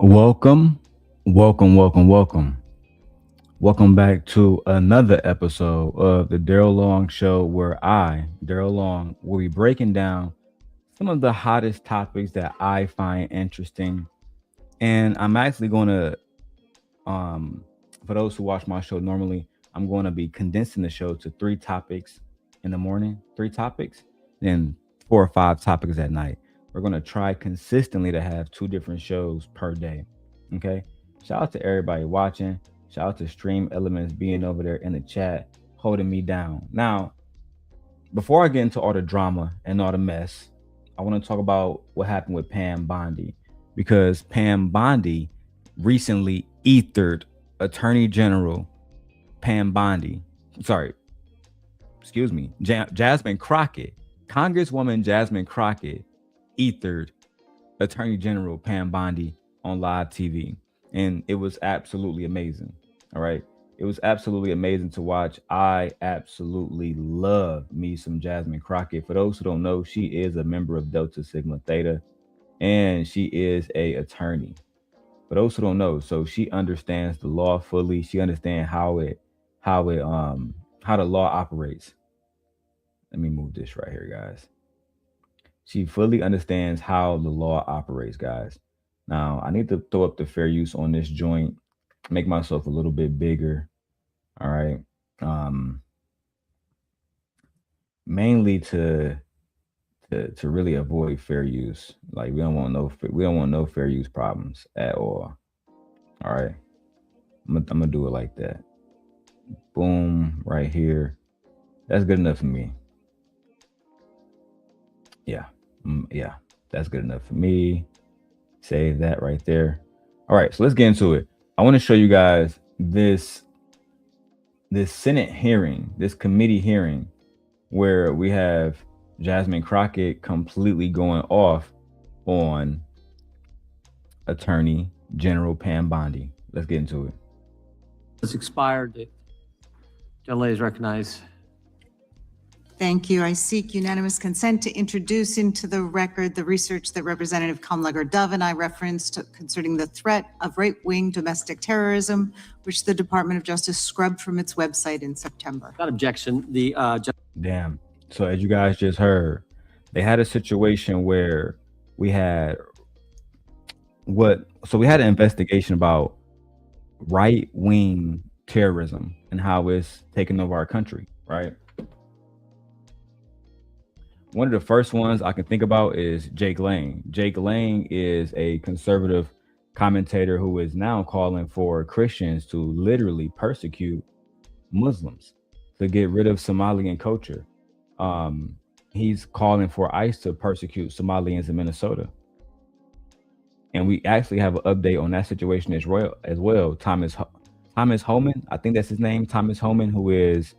Welcome, welcome. Welcome back to another episode of the Darrel Long Show, where I, Darrel Long, will be breaking down some of the hottest topics that I find interesting. And I'm actually going to, for those who watch my show normally, I'm going to be condensing the show to three topics in the morning, three topics, then four or five topics at night. We're going to try consistently to have two different shows per day. Okay. Shout out to everybody watching. Shout out to Stream Elements being over there in the chat, holding me down. Now, before I get into all the drama and all the mess, I want to talk about what happened with Pam Bondi, because Pam Bondi recently ethered Attorney General Pam Bondi. Sorry, excuse me, Jasmine Crockett, Congresswoman Jasmine Crockett ethered Attorney General Pam Bondi on live TV. And it was absolutely amazing. All right. It was absolutely amazing to watch. I absolutely love me some Jasmine Crockett. For those who don't know, she is a member of Delta Sigma Theta, and she is a attorney. For those who don't know, so she understands the law fully. She understands how the law operates. Let me move this right here, guys. She fully understands how the law operates, guys. Now, I need to throw up the fair use on this joint, make myself a little bit bigger. All right. Mainly to really avoid fair use. Like we don't want no fair use problems at all. All right. I'm gonna do it like that. Boom, right here. That's good enough for me. Yeah. Yeah, that's good enough for me. Save that right there. All right, so let's get into it. I want to show you guys this Senate hearing, this committee hearing, where we have Jasmine Crockett completely going off on Attorney General Pam Bondi. Let's get into it. It's expired. The delay is recognized. Thank you. I seek unanimous consent to introduce into the record the research that Representative Kamlager-Dove and I referenced concerning the threat of right-wing domestic terrorism, which the Department of Justice scrubbed from its website in September. Without objection, Damn. So as you guys just heard, they had a situation where we had an investigation about right-wing terrorism and how it's taking over our country, right? One of the first ones I can think about is Jake Lang. Jake Lang is a conservative commentator who is now calling for Christians to literally persecute Muslims to get rid of Somalian culture. He's calling for ICE to persecute Somalians in Minnesota. And we actually have an update on that situation as well. Thomas Homan, I think that's his name, Thomas Homan, who is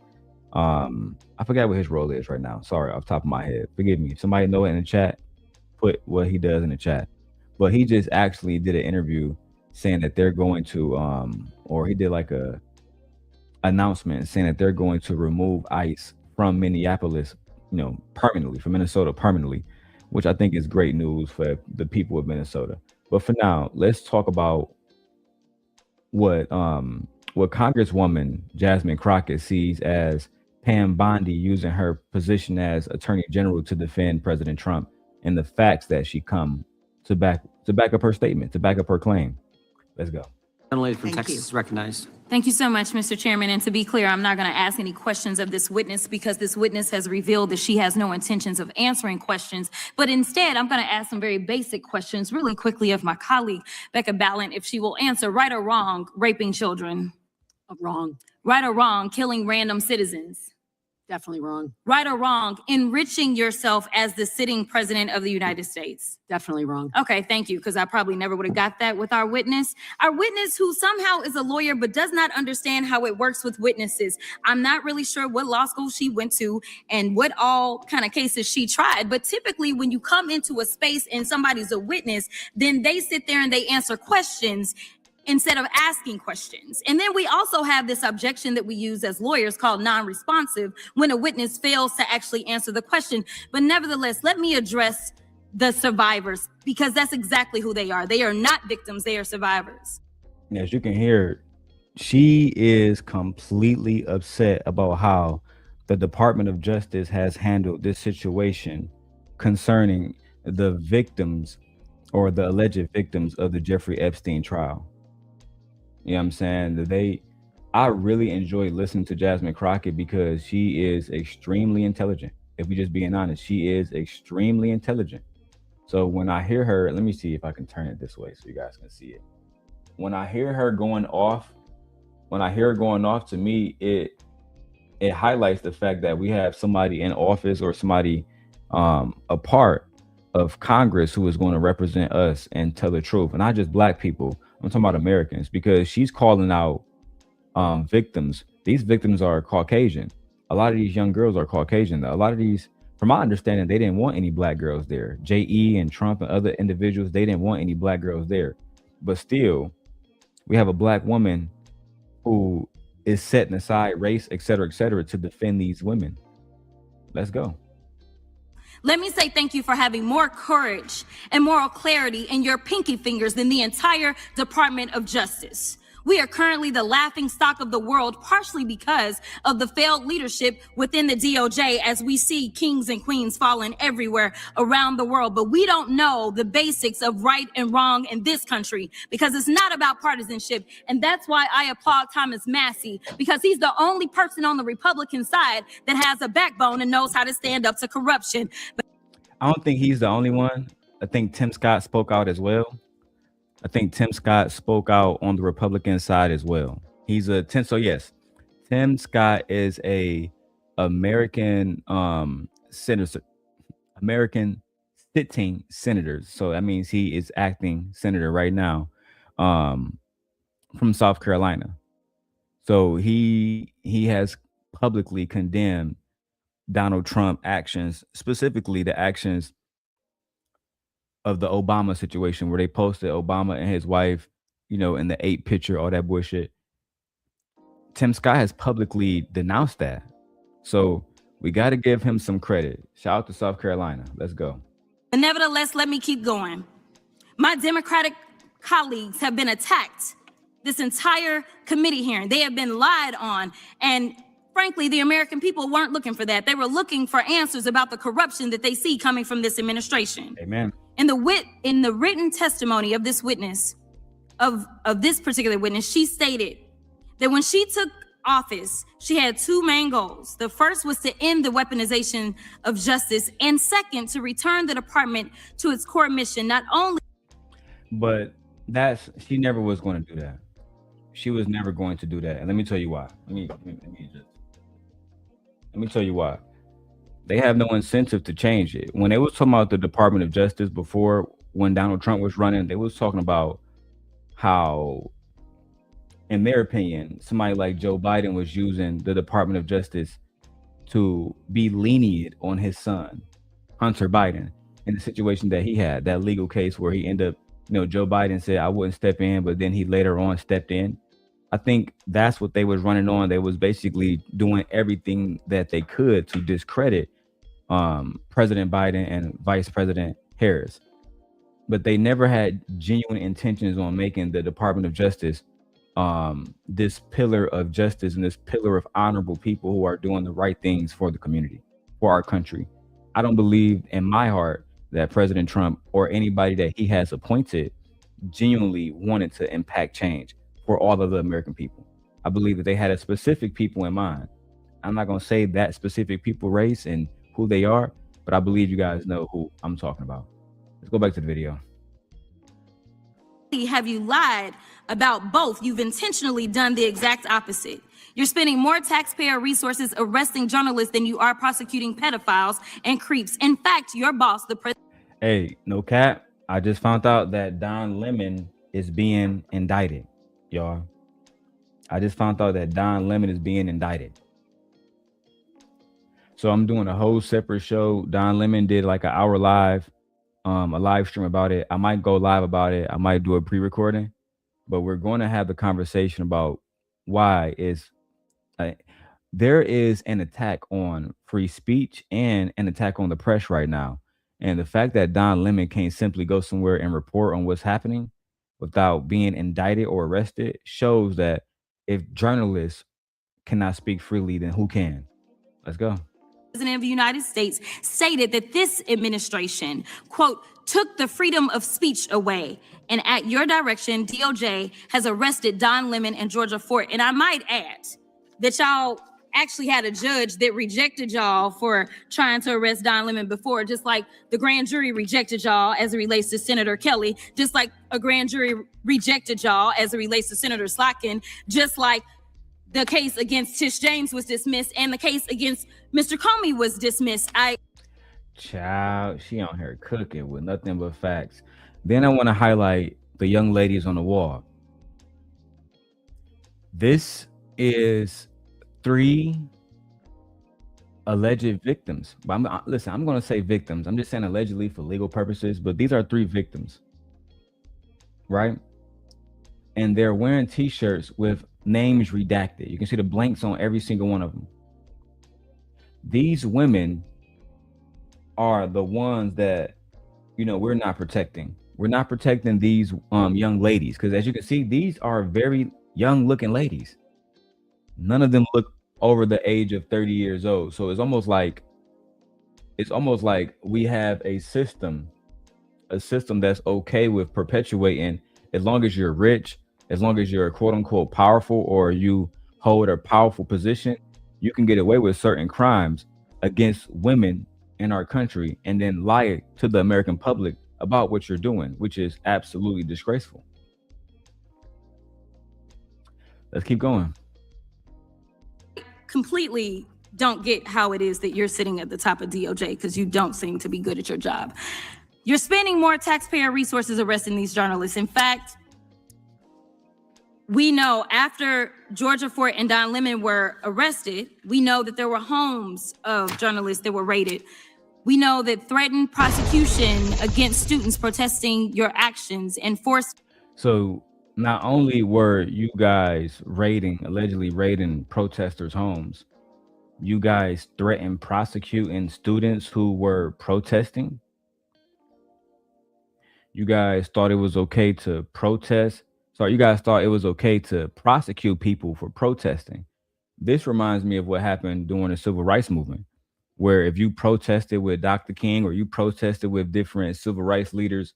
I forgot what his role is right now. Sorry, off the top of my head. Forgive me. If somebody know it in the chat, put what he does in the chat. But he just actually did an interview saying that they're going to or he did like a announcement saying that they're going to remove ICE from Minneapolis, permanently, from Minnesota permanently, which I think is great news for the people of Minnesota. But for now, let's talk about what Congresswoman Jasmine Crockett sees as Pam Bondi using her position as Attorney General to defend President Trump and the facts that she come to back up her statement, to back up her claim. Let's go. Gentleman from Texas is recognized. Thank you so much, Mr. Chairman. And to be clear, I'm not going to ask any questions of this witness because this witness has revealed that she has no intentions of answering questions. But instead, I'm going to ask some very basic questions really quickly of my colleague, Becca Ballant, if she will answer right or wrong, raping children. Wrong. Right or wrong, killing random citizens. Definitely wrong. Right or wrong, enriching yourself as the sitting president of the United States. Definitely wrong. Okay, thank you, because I probably never would have got that with our witness. Our witness who somehow is a lawyer but does not understand how it works with witnesses. I'm not really sure what law school she went to and what all kind of cases she tried, but typically when you come into a space and somebody's a witness, then they sit there and they answer questions instead of asking questions. And then we also have this objection that we use as lawyers called non-responsive when a witness fails to actually answer the question. But nevertheless, let me address the survivors, because that's exactly who they are. They are not victims, they are survivors. As you can hear, she is completely upset about how the Department of Justice has handled this situation concerning the victims or the alleged victims of the Jeffrey Epstein trial. You know what I'm saying? I really enjoy listening to Jasmine Crockett because she is extremely intelligent. If we just being honest, she is extremely intelligent. So when I hear her, let me see if I can turn it this way so you guys can see it. When I hear her going off, to me, it highlights the fact that we have somebody in office or somebody a part of Congress who is going to represent us and tell the truth. And not just Black people, I'm talking about Americans, because she's calling out victims. These victims are Caucasian. A lot of these young girls are Caucasian. A lot of these, from my understanding, they didn't want any Black girls there. J.E. and Trump and other individuals, they didn't want any Black girls there. But still, we have a Black woman who is setting aside race, et cetera, to defend these women. Let's go. Let me say thank you for having more courage and moral clarity in your pinky fingers than the entire Department of Justice. We are currently the laughing stock of the world, partially because of the failed leadership within the DOJ, as we see kings and queens falling everywhere around the world. But we don't know the basics of right and wrong in this country, because it's not about partisanship. And that's why I applaud Thomas Massie, because he's the only person on the Republican side that has a backbone and knows how to stand up to corruption. But I don't think he's the only one. I think Tim Scott spoke out as well. Tim Scott on the Republican side as well. So yes, Tim Scott is a American American sitting senator. So that means he is acting senator right now from South Carolina. So he has publicly condemned Donald Trump actions, specifically the actions of the Obama situation where they posted Obama and his wife, in the 8 picture, all that bullshit. Tim Scott has publicly denounced that. So we got to give him some credit. Shout out to South Carolina. Let's go. Nevertheless, let me keep going. My Democratic colleagues have been attacked this entire committee hearing. They have been lied on. And frankly, the American people weren't looking for that. They were looking for answers about the corruption that they see coming from this administration. Amen. In the written testimony of this witness, of this particular witness, she stated that when she took office, she had 2 main goals. The first was to end the weaponization of justice, and second, to return the department to its core mission, not only. But she never was going to do that. She was never going to do that. And let me tell you why. Let me tell you why. They have no incentive to change it. When they was talking about the Department of Justice before, when Donald Trump was running, they was talking about how, in their opinion, somebody like Joe Biden was using the Department of Justice to be lenient on his son, Hunter Biden, in the situation that he had, that legal case where he ended up, Joe Biden said, I wouldn't step in, but then he later on stepped in. I think that's what they was running on. They was basically doing everything that they could to discredit President Biden and Vice President Harris. But they never had genuine intentions on making the Department of Justice this pillar of justice and this pillar of honorable people who are doing the right things for the community, for our country. I don't believe in my heart that President Trump or anybody that he has appointed genuinely wanted to impact change for all of the American people. I believe that they had a specific people in mind. I'm not going to say that specific people race and who they are, but I believe you guys know who I'm talking about. Let's go back to the video. Have you lied about both? You've intentionally done the exact opposite. You're spending more taxpayer resources arresting journalists than you are prosecuting pedophiles and creeps. In fact, your boss, the president. Hey, no cap. I just found out that Don Lemon is being indicted, y'all. I just found out that Don Lemon is being indicted. So I'm doing a whole separate show. Don Lemon did like an hour live, a live stream about it. I might go live about it. I might do a pre-recording, but we're going to have the conversation about why there is an attack on free speech and an attack on the press right now. And the fact that Don Lemon can't simply go somewhere and report on what's happening without being indicted or arrested shows that if journalists cannot speak freely, then who can? Let's go. President of the United States stated that this administration, quote, took the freedom of speech away. And at your direction, DOJ has arrested Don Lemon and Georgia Fort. And I might add that y'all actually had a judge that rejected y'all for trying to arrest Don Lemon before, just like the grand jury rejected y'all as it relates to Senator Kelly, just like a grand jury rejected y'all as it relates to Senator Slotkin, just like the case against Tish James was dismissed and the case against Mr. Comey was dismissed. Child, she on here cooking with nothing but facts. Then I want to highlight the young ladies on the wall. This is 3 alleged victims. But I'm going to say victims. I'm just saying allegedly for legal purposes, but these are 3 victims, right? And they're wearing t-shirts with names redacted. You can see the blanks on every single one of them. These women are the ones that, you know, we're not protecting. We're not protecting these young ladies because, as you can see, these are very young looking ladies. None of them look over the age of 30 years old. So it's almost like we have a system that's okay with perpetuating, as long as you're rich, as long as you're quote unquote powerful, or you hold a powerful position, you can get away with certain crimes against women in our country and then lie to the American public about what you're doing, which is absolutely disgraceful. Let's keep going. Completely don't get how it is that you're sitting at the top of DOJ because you don't seem to be good at your job. You're spending more taxpayer resources arresting these journalists. In fact, we know after Georgia Fort and Don Lemon were arrested, we know that there were homes of journalists that were raided. We know that threatened prosecution against students protesting your actions and forced. So not only were you guys allegedly raiding protesters' homes, you guys threatened prosecuting students who were protesting. You guys thought it was okay to protest. So you guys thought it was okay to prosecute people for protesting. This reminds me of what happened during the civil rights movement, where if you protested with Dr. King or you protested with different civil rights leaders,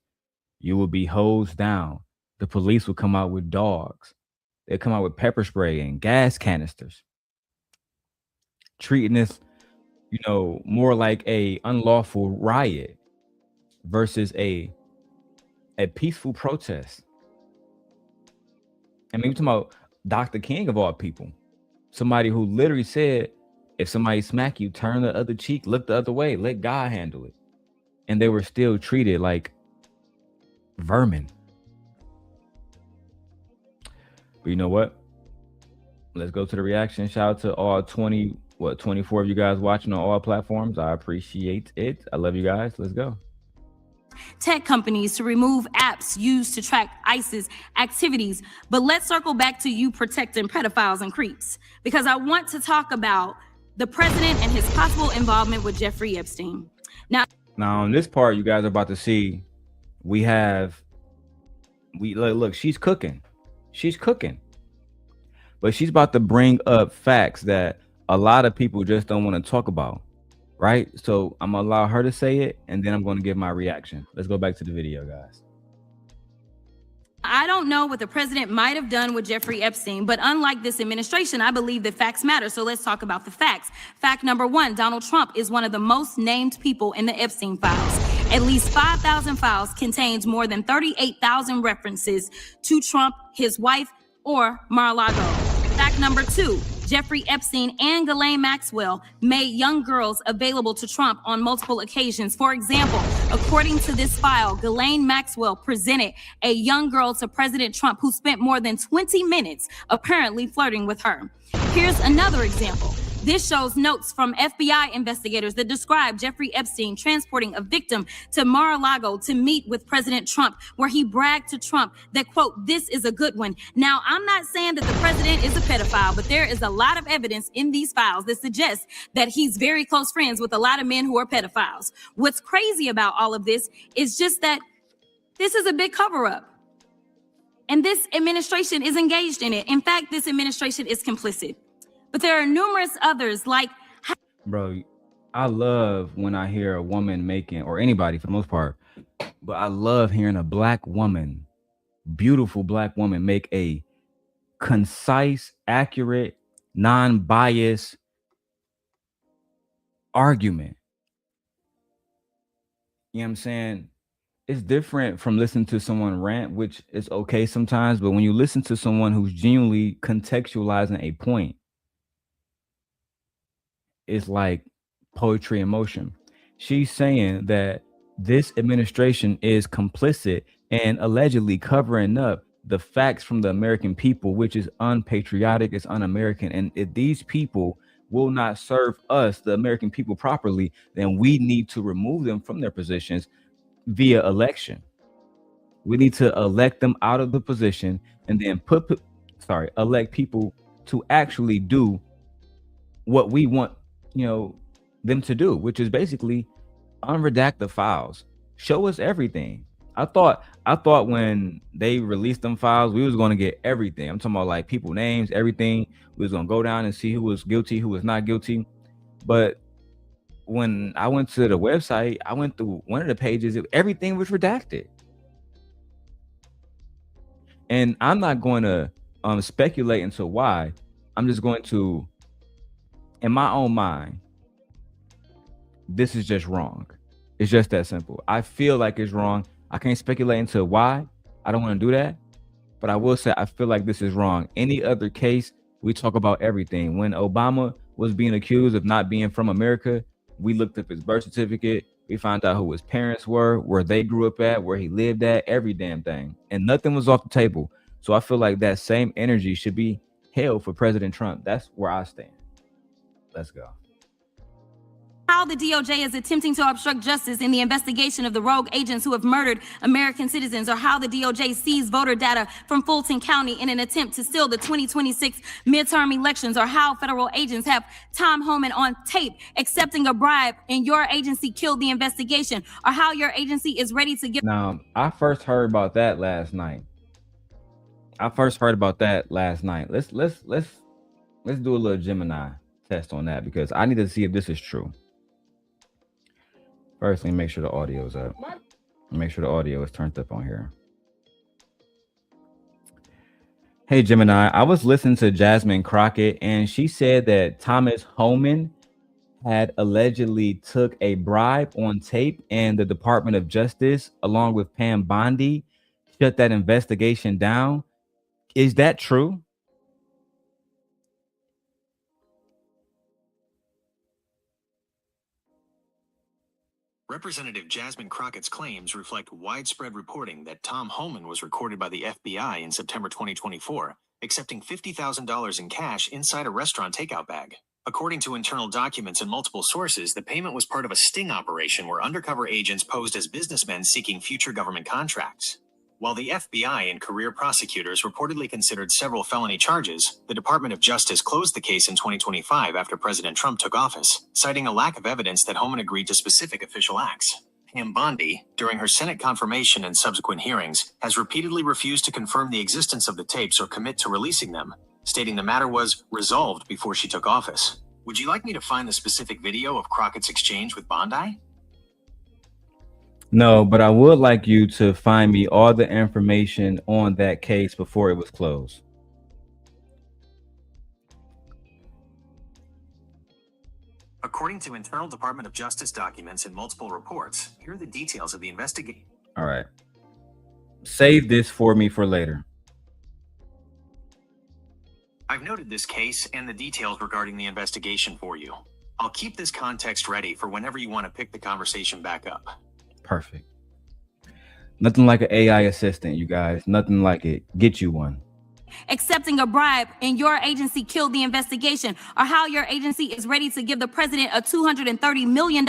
you would be hosed down. The police would come out with dogs. They'd come out with pepper spray and gas canisters, treating this, you know, more like a unlawful riot versus a peaceful protest. I mean, we're talking about Dr. King of all people, somebody who literally said, if somebody smack you, turn the other cheek, look the other way, let God handle it. And they were still treated like vermin. But you know what? Let's go to the reaction. Shout out to all 24 of you guys watching on all platforms. I appreciate it. I love you guys. Let's go. Tech companies to remove apps used to track ISIS activities. But let's circle back to you protecting pedophiles and creeps, because I want to talk about the president and his possible involvement with Jeffrey Epstein. Now on this part, you guys are about to see, look, she's cooking. But she's about to bring up facts that a lot of people just don't want to talk about. Right? So I'm gonna allow her to say it, and then I'm going to give my reaction. Let's go back to the video, guys. I don't know what the president might have done with Jeffrey Epstein, but unlike this administration, I believe that facts matter. So let's talk about the facts. Fact number 1, Donald Trump is one of the most named people in the Epstein files. At least 5,000 files contains more than 38,000 references to Trump, his wife, or Mar-a-Lago. Fact number 2, Jeffrey Epstein and Ghislaine Maxwell made young girls available to Trump on multiple occasions. For example, according to this file, Ghislaine Maxwell presented a young girl to President Trump who spent more than 20 minutes apparently flirting with her. Here's another example. This shows notes from FBI investigators that describe Jeffrey Epstein transporting a victim to Mar-a-Lago to meet with President Trump, where he bragged to Trump that, quote, "this is a good one." Now, I'm not saying that the president is a pedophile, but there is a lot of evidence in these files that suggests that he's very close friends with a lot of men who are pedophiles. What's crazy about all of this is just that this is a big cover-up. And this administration is engaged in it. In fact, this administration is complicit. But there are numerous others like... Bro, I love when I hear a woman making, or anybody for the most part, but I love hearing a black woman, beautiful black woman, make a concise, accurate, non-biased argument. You know what I'm saying? It's different from listening to someone rant, which is okay sometimes, but when you listen to someone who's genuinely contextualizing a point, it's like poetry in motion. She's saying that this administration is complicit and allegedly covering up the facts from the American people, which is unpatriotic, it's un-American. And if these people will not serve us, the American people, properly, then we need to remove them from their positions via election. We need to elect them out of the position and then elect people to actually do what we want, them to do, which is basically unredact the files, show us everything. I thought when they released them files, we was going to get everything. I'm talking about like people names, everything. We was going to go down and see who was guilty, who was not guilty. But when I went to the website, I went through one of the pages, everything was redacted. And I'm not going to speculate into why. I'm just going to, in my own mind, this is just wrong. It's just that simple. I feel like it's wrong. I can't speculate into why. I don't want to do that. But I will say I feel like this is wrong. Any other case, we talk about everything. When Obama was being accused of not being from America, we looked up his birth certificate. We found out who his parents were, where they grew up at, where he lived at, every damn thing. And nothing was off the table. So I feel like that same energy should be held for President Trump. That's where I stand. Let's go. How the DOJ is attempting to obstruct justice in the investigation of the rogue agents who have murdered American citizens, or how the DOJ seized voter data from Fulton County in an attempt to steal the 2026 midterm elections, or how federal agents have Tom Homan on tape accepting a bribe and your agency killed the investigation, or how your agency is ready to give... Now, I first heard about that last night. Let's do a little Gemini test on that, because I need to see if this is true. First, let me make sure the audio is up. Make sure the audio is turned up on here. Hey, Gemini, I was listening to Jasmine Crockett, and she said that Thomas Homan had allegedly took a bribe on tape, and the Department of Justice, along with Pam Bondi, shut that investigation down. Is that true? Representative Jasmine Crockett's claims reflect widespread reporting that Tom Homan was recorded by the FBI in September 2024, accepting $50,000 in cash inside a restaurant takeout bag. According to internal documents and multiple sources, the payment was part of a sting operation where undercover agents posed as businessmen seeking future government contracts. While the FBI and career prosecutors reportedly considered several felony charges, the Department of Justice closed the case in 2025 after President Trump took office, citing a lack of evidence that Homan agreed to specific official acts. Pam Bondi, during her Senate confirmation and subsequent hearings, has repeatedly refused to confirm the existence of the tapes or commit to releasing them, stating the matter was resolved before she took office. Would you like me to find the specific video of Crockett's exchange with Bondi? No, but I would like you to find me all the information on that case before it was closed. According to internal Department of Justice documents and multiple reports, here are the details of the investigation. All right. Save this for me for later. I've noted this case and the details regarding the investigation for you. I'll keep this context ready for whenever you want to pick the conversation back up. Perfect. Nothing like an AI assistant, you guys. Nothing like it. Get you one. accepting a bribe and your agency killed the investigation, or how your agency is ready to give the president a $230 million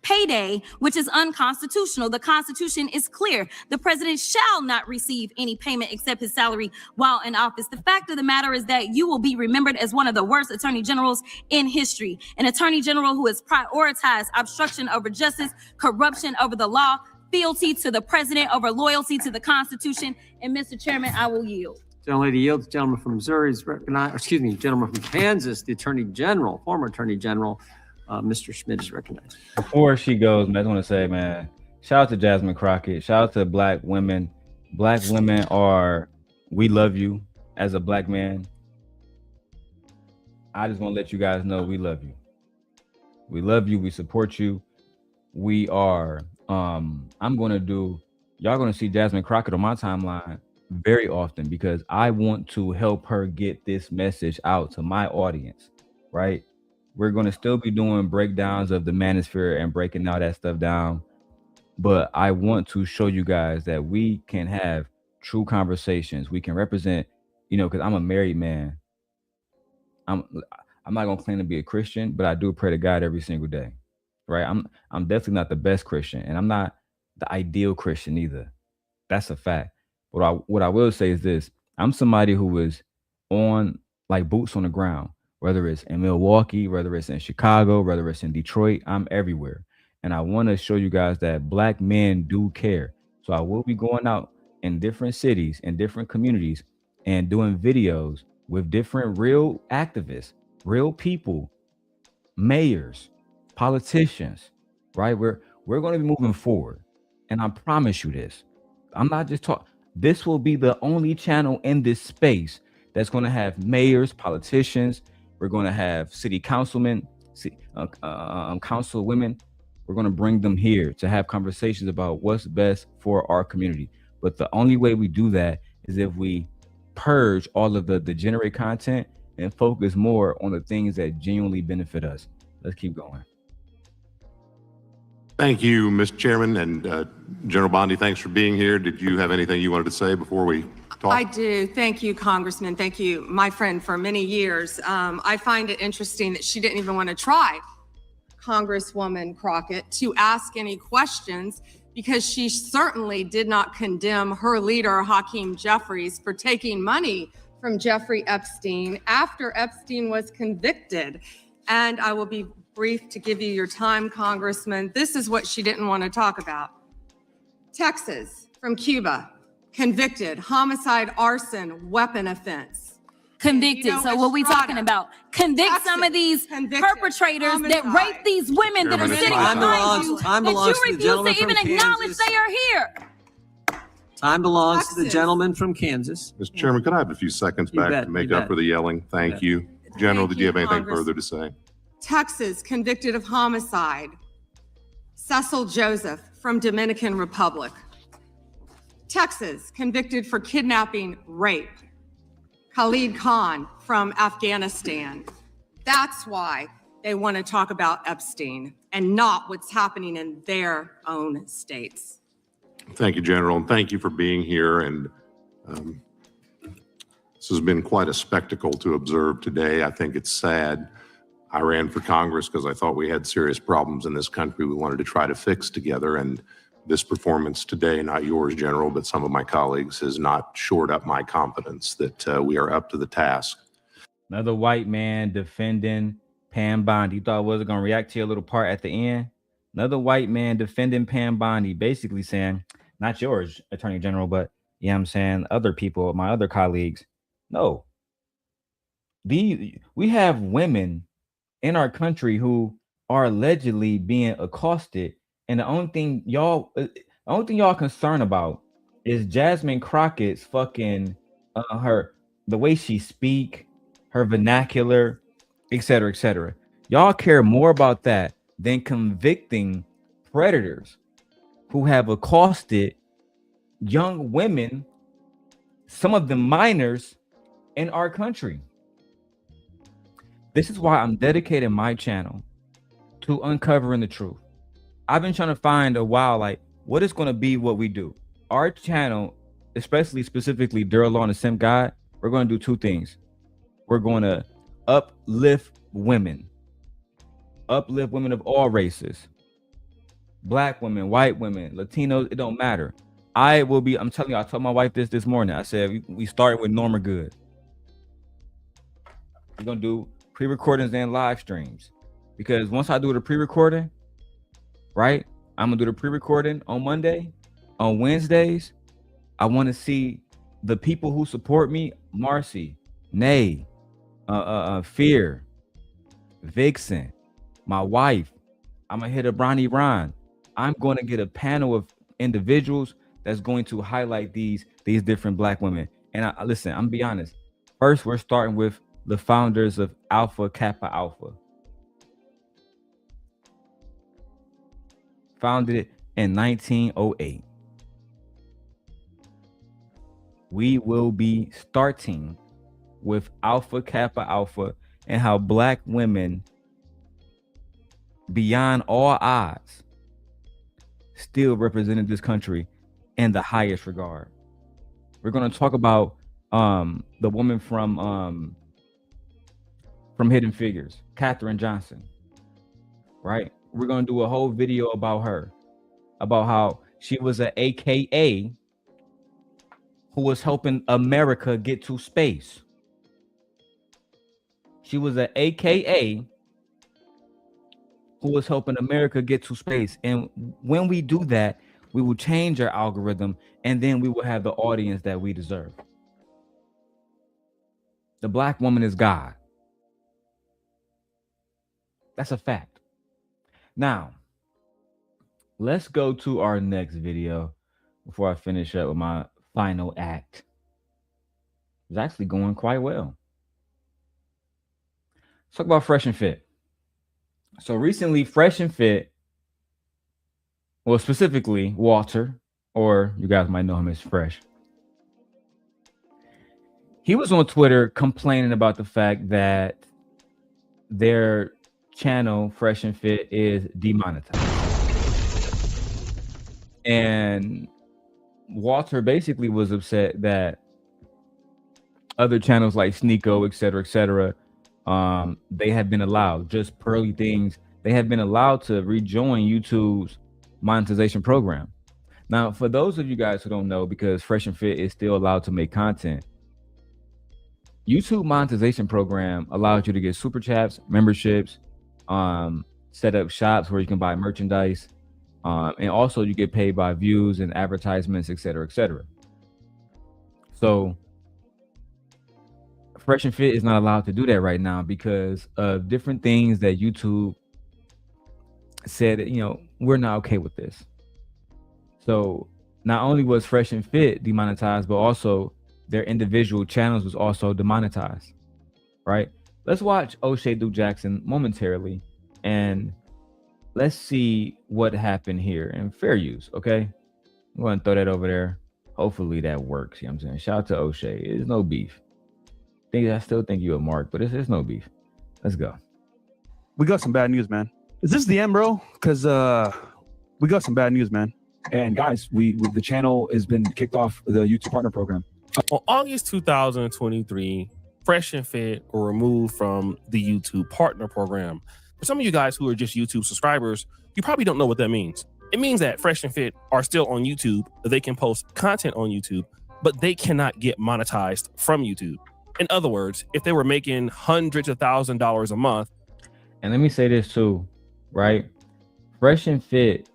payday, which is unconstitutional. The Constitution is clear. The president shall not receive any payment except his salary while in office. The fact of the matter is that you will be remembered as one of the worst attorney generals in history, an attorney general who has prioritized obstruction over justice, corruption over the law, fealty to the president over loyalty to the Constitution. And Mr. Chairman, I will yield. Gentlelady yields. Gentleman from Missouri is recognized. Excuse me, gentleman from Kansas, the Attorney General, former Attorney General, Mr. Schmidt is recognized. Before she goes, man, I just want to say, man, shout out to Jasmine Crockett. Shout out to Black women. Black women are, we love you as a Black man. I just want to let you guys know we love you. We love you. We support you. We are, I'm going to do, y'all going to see Jasmine Crockett on my timeline very often because I want to help her get this message out to my audience, right? We're going to still be doing breakdowns of the manosphere and breaking all that stuff down. But I want to show you guys that we can have true conversations. We can represent, you know, because I'm a married man. I'm not going to claim to be a Christian, but I do pray to God every single day, right? I'm definitely not the best Christian, and I'm not the ideal Christian either. That's a fact. But what I will say is this. I'm somebody who is on, like, boots on the ground, whether it's in Milwaukee, whether it's in Chicago, whether it's in Detroit, I'm everywhere. And I want to show you guys that Black men do care. So I will be going out in different cities and different communities and doing videos with different real activists, real people, mayors, politicians, right? We're going to be moving forward. And I promise you this. I'm not just talking. This will be the only channel in this space that's going to have mayors, politicians. We're going to have city councilmen, councilwomen. We're going to bring them here to have conversations about what's best for our community. But the only way we do that is if we purge all of the degenerate content and focus more on the things that genuinely benefit us. Let's keep going. Thank you, Mr. Chairman, and General Bondi, thanks for being here. Did you have anything you wanted to say before we talk? I do. Thank you, Congressman. Thank you, my friend, for many years. I find it interesting that she didn't even want to try, Congresswoman Crockett, to ask any questions because she certainly did not condemn her leader, Hakeem Jeffries, for taking money from Jeffrey Epstein after Epstein was convicted. And I will be brief to give you your time, Congressman. This is what she didn't want to talk about. Texas, from Cuba, convicted, homicide, arson, weapon offense. Convicted. You know, So what we Estrada, talking about? Convict Texas, some of these convicted, perpetrators that homicide. rape these women that are Chairman, sitting time behind you, time that belongs you to the refuse gentleman to even from acknowledge Kansas. they are here. Time belongs to the Texas. gentleman from Kansas. Mr. Chairman, could I have a few seconds You back bet, to make you up bet. for the yelling? Thank bet. you. General, Thank did you have you, anything Congress. further to say? Texas, convicted of homicide. Cecil Joseph from Dominican Republic. Texas, convicted for kidnapping, rape. Khalid Khan from Afghanistan. That's why they want to talk about Epstein and not what's happening in their own states. Thank you, General, and thank you for being here. And this has been quite a spectacle to observe today. I think it's sad. I ran for Congress because I thought we had serious problems in this country we wanted to try to fix together. And this performance today, not yours, General, but some of my colleagues, has not shored up my confidence that we are up to the task. Another white man defending Pam Bondi. You thought I wasn't going to react to your little part at the end? Another white man defending Pam Bondi, basically saying, not yours, Attorney General, but, you know what I'm saying, other people, my other colleagues. No. We have women in our country who are allegedly being accosted, and the only thing y'all concerned about is Jasmine Crockett's fucking the way she speak, her vernacular, etc., etc. Y'all care more about that than convicting predators who have accosted young women, some of them minors, in our country. This is why I'm dedicating my channel to uncovering the truth. I've been trying to find a while, like, what is going to be what we do. Our channel, specifically Darrel Long Simp God, We're going to do two things. We're going to uplift women of all races, black women, white women, Latinos, it don't matter. I'm telling you, I told my wife this morning. I said, we started with Norma Good. We're going to do pre-recordings and live streams, because once I do the pre-recording, right, I'm going to do the pre-recording on Monday. On Wednesdays, I want to see the people who support me, Marcy, Nay, Fear, Vixen, my wife. I'm going to hit a Bronny Ron. I'm going to get a panel of individuals that's going to highlight these different black women. And listen, I'm gonna be honest. First, we're starting with the founders of Alpha Kappa Alpha. Founded it in 1908. We will be starting with Alpha Kappa Alpha and how black women, beyond all odds, still represented this country in the highest regard. We're going to talk about the woman from Hidden Figures, Katherine Johnson, right? We're going to do a whole video about her, about how she was an AKA who was helping America get to space. She was an AKA who was helping America get to space. And when we do that, we will change our algorithm, and then we will have the audience that we deserve. The black woman is God. That's a fact. Now, let's go to our next video before I finish up with my final act. It's actually going quite well. Let's talk about Fresh and Fit. So recently, Fresh and Fit, well, specifically Walter, or you guys might know him as Fresh, he was on Twitter complaining about the fact that their channel, Fresh and Fit, is demonetized. And Walter basically was upset that other channels like Sneeko, et cetera, they have been allowed, just Pearly Things, they have been allowed to rejoin YouTube's monetization program. Now, for those of you guys who don't know, because Fresh and Fit is still allowed to make content, YouTube monetization program allows you to get super chats, memberships, set up shops where you can buy merchandise, and also you get paid by views and advertisements, et cetera, et cetera. So Fresh and Fit is not allowed to do that right now because of different things that YouTube said that, you know, we're not okay with this. So not only was Fresh and Fit demonetized, but also their individual channels was also demonetized, right? Let's watch O'Shea Duke Jackson momentarily and let's see what happened here. And fair use, okay? I'm going to throw that over there. Hopefully that works. You know what I'm saying? Shout out to O'Shea. There's no beef. I still think you a mark, but it's no beef. Let's go. We got some bad news, man. Is this the end, bro? Because we got some bad news, man. And guys, the channel has been kicked off the YouTube Partner Program. On August 2023, Fresh and Fit were removed from the YouTube Partner Program. For some of you guys who are just YouTube subscribers, you probably don't know what that means. It means that Fresh and Fit are still on YouTube. They can post content on YouTube, but they cannot get monetized from YouTube. In other words, if they were making hundreds of $1,000s a month. And let me say this too, right? Fresh and Fit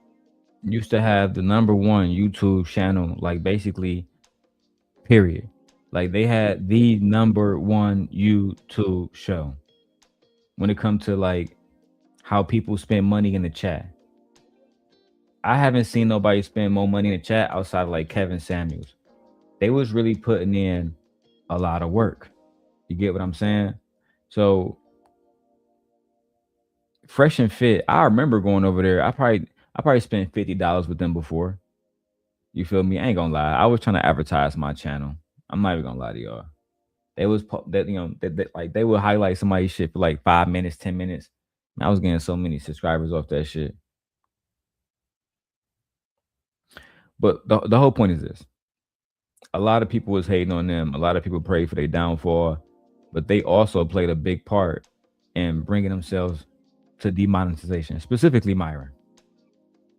used to have the #1 YouTube channel, like basically, period. Like they had the #1 YouTube show when it comes to like how people spend money in the chat. I haven't seen nobody spend more money in the chat outside of like Kevin Samuels. They was really putting in a lot of work. You get what I'm saying? So Fresh and Fit, I remember going over there. I probably spent $50 with them before. You feel me? I ain't gonna lie. I was trying to advertise my channel. I'm not even gonna lie to y'all. They was that, you know, like they would highlight somebody's shit for like 5 minutes, 10 minutes. I was getting so many subscribers off that shit. But the whole point is this. a lot of people was hating on them. A lot of people prayed for their downfall, but they also played a big part in bringing themselves to demonetization, specifically Myron.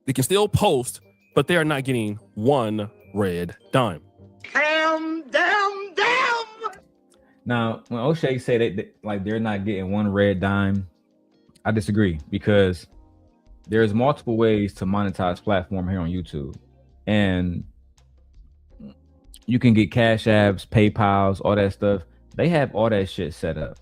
They can still post, but they are not getting one red dime. Damn. Now, when O'Shea said that like they're not getting one red dime, I disagree, because there's multiple ways to monetize platform here on YouTube, and you can get Cash Apps, PayPals, all that stuff. They have all that shit set up,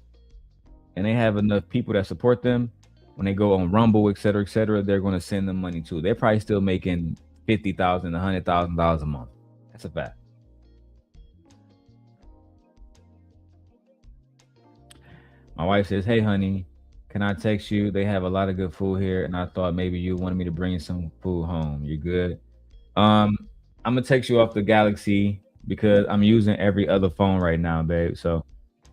and they have enough people that support them. When they go on Rumble, et cetera, they're going to send them money too. They're probably still making $50,000, $100,000 a month. That's a fact. My wife says, "Hey, honey, can I text you? They have a lot of good food here, and I thought maybe you wanted me to bring some food home. You good?" I'm gonna text you off the Galaxy because I'm using every other phone right now, babe. So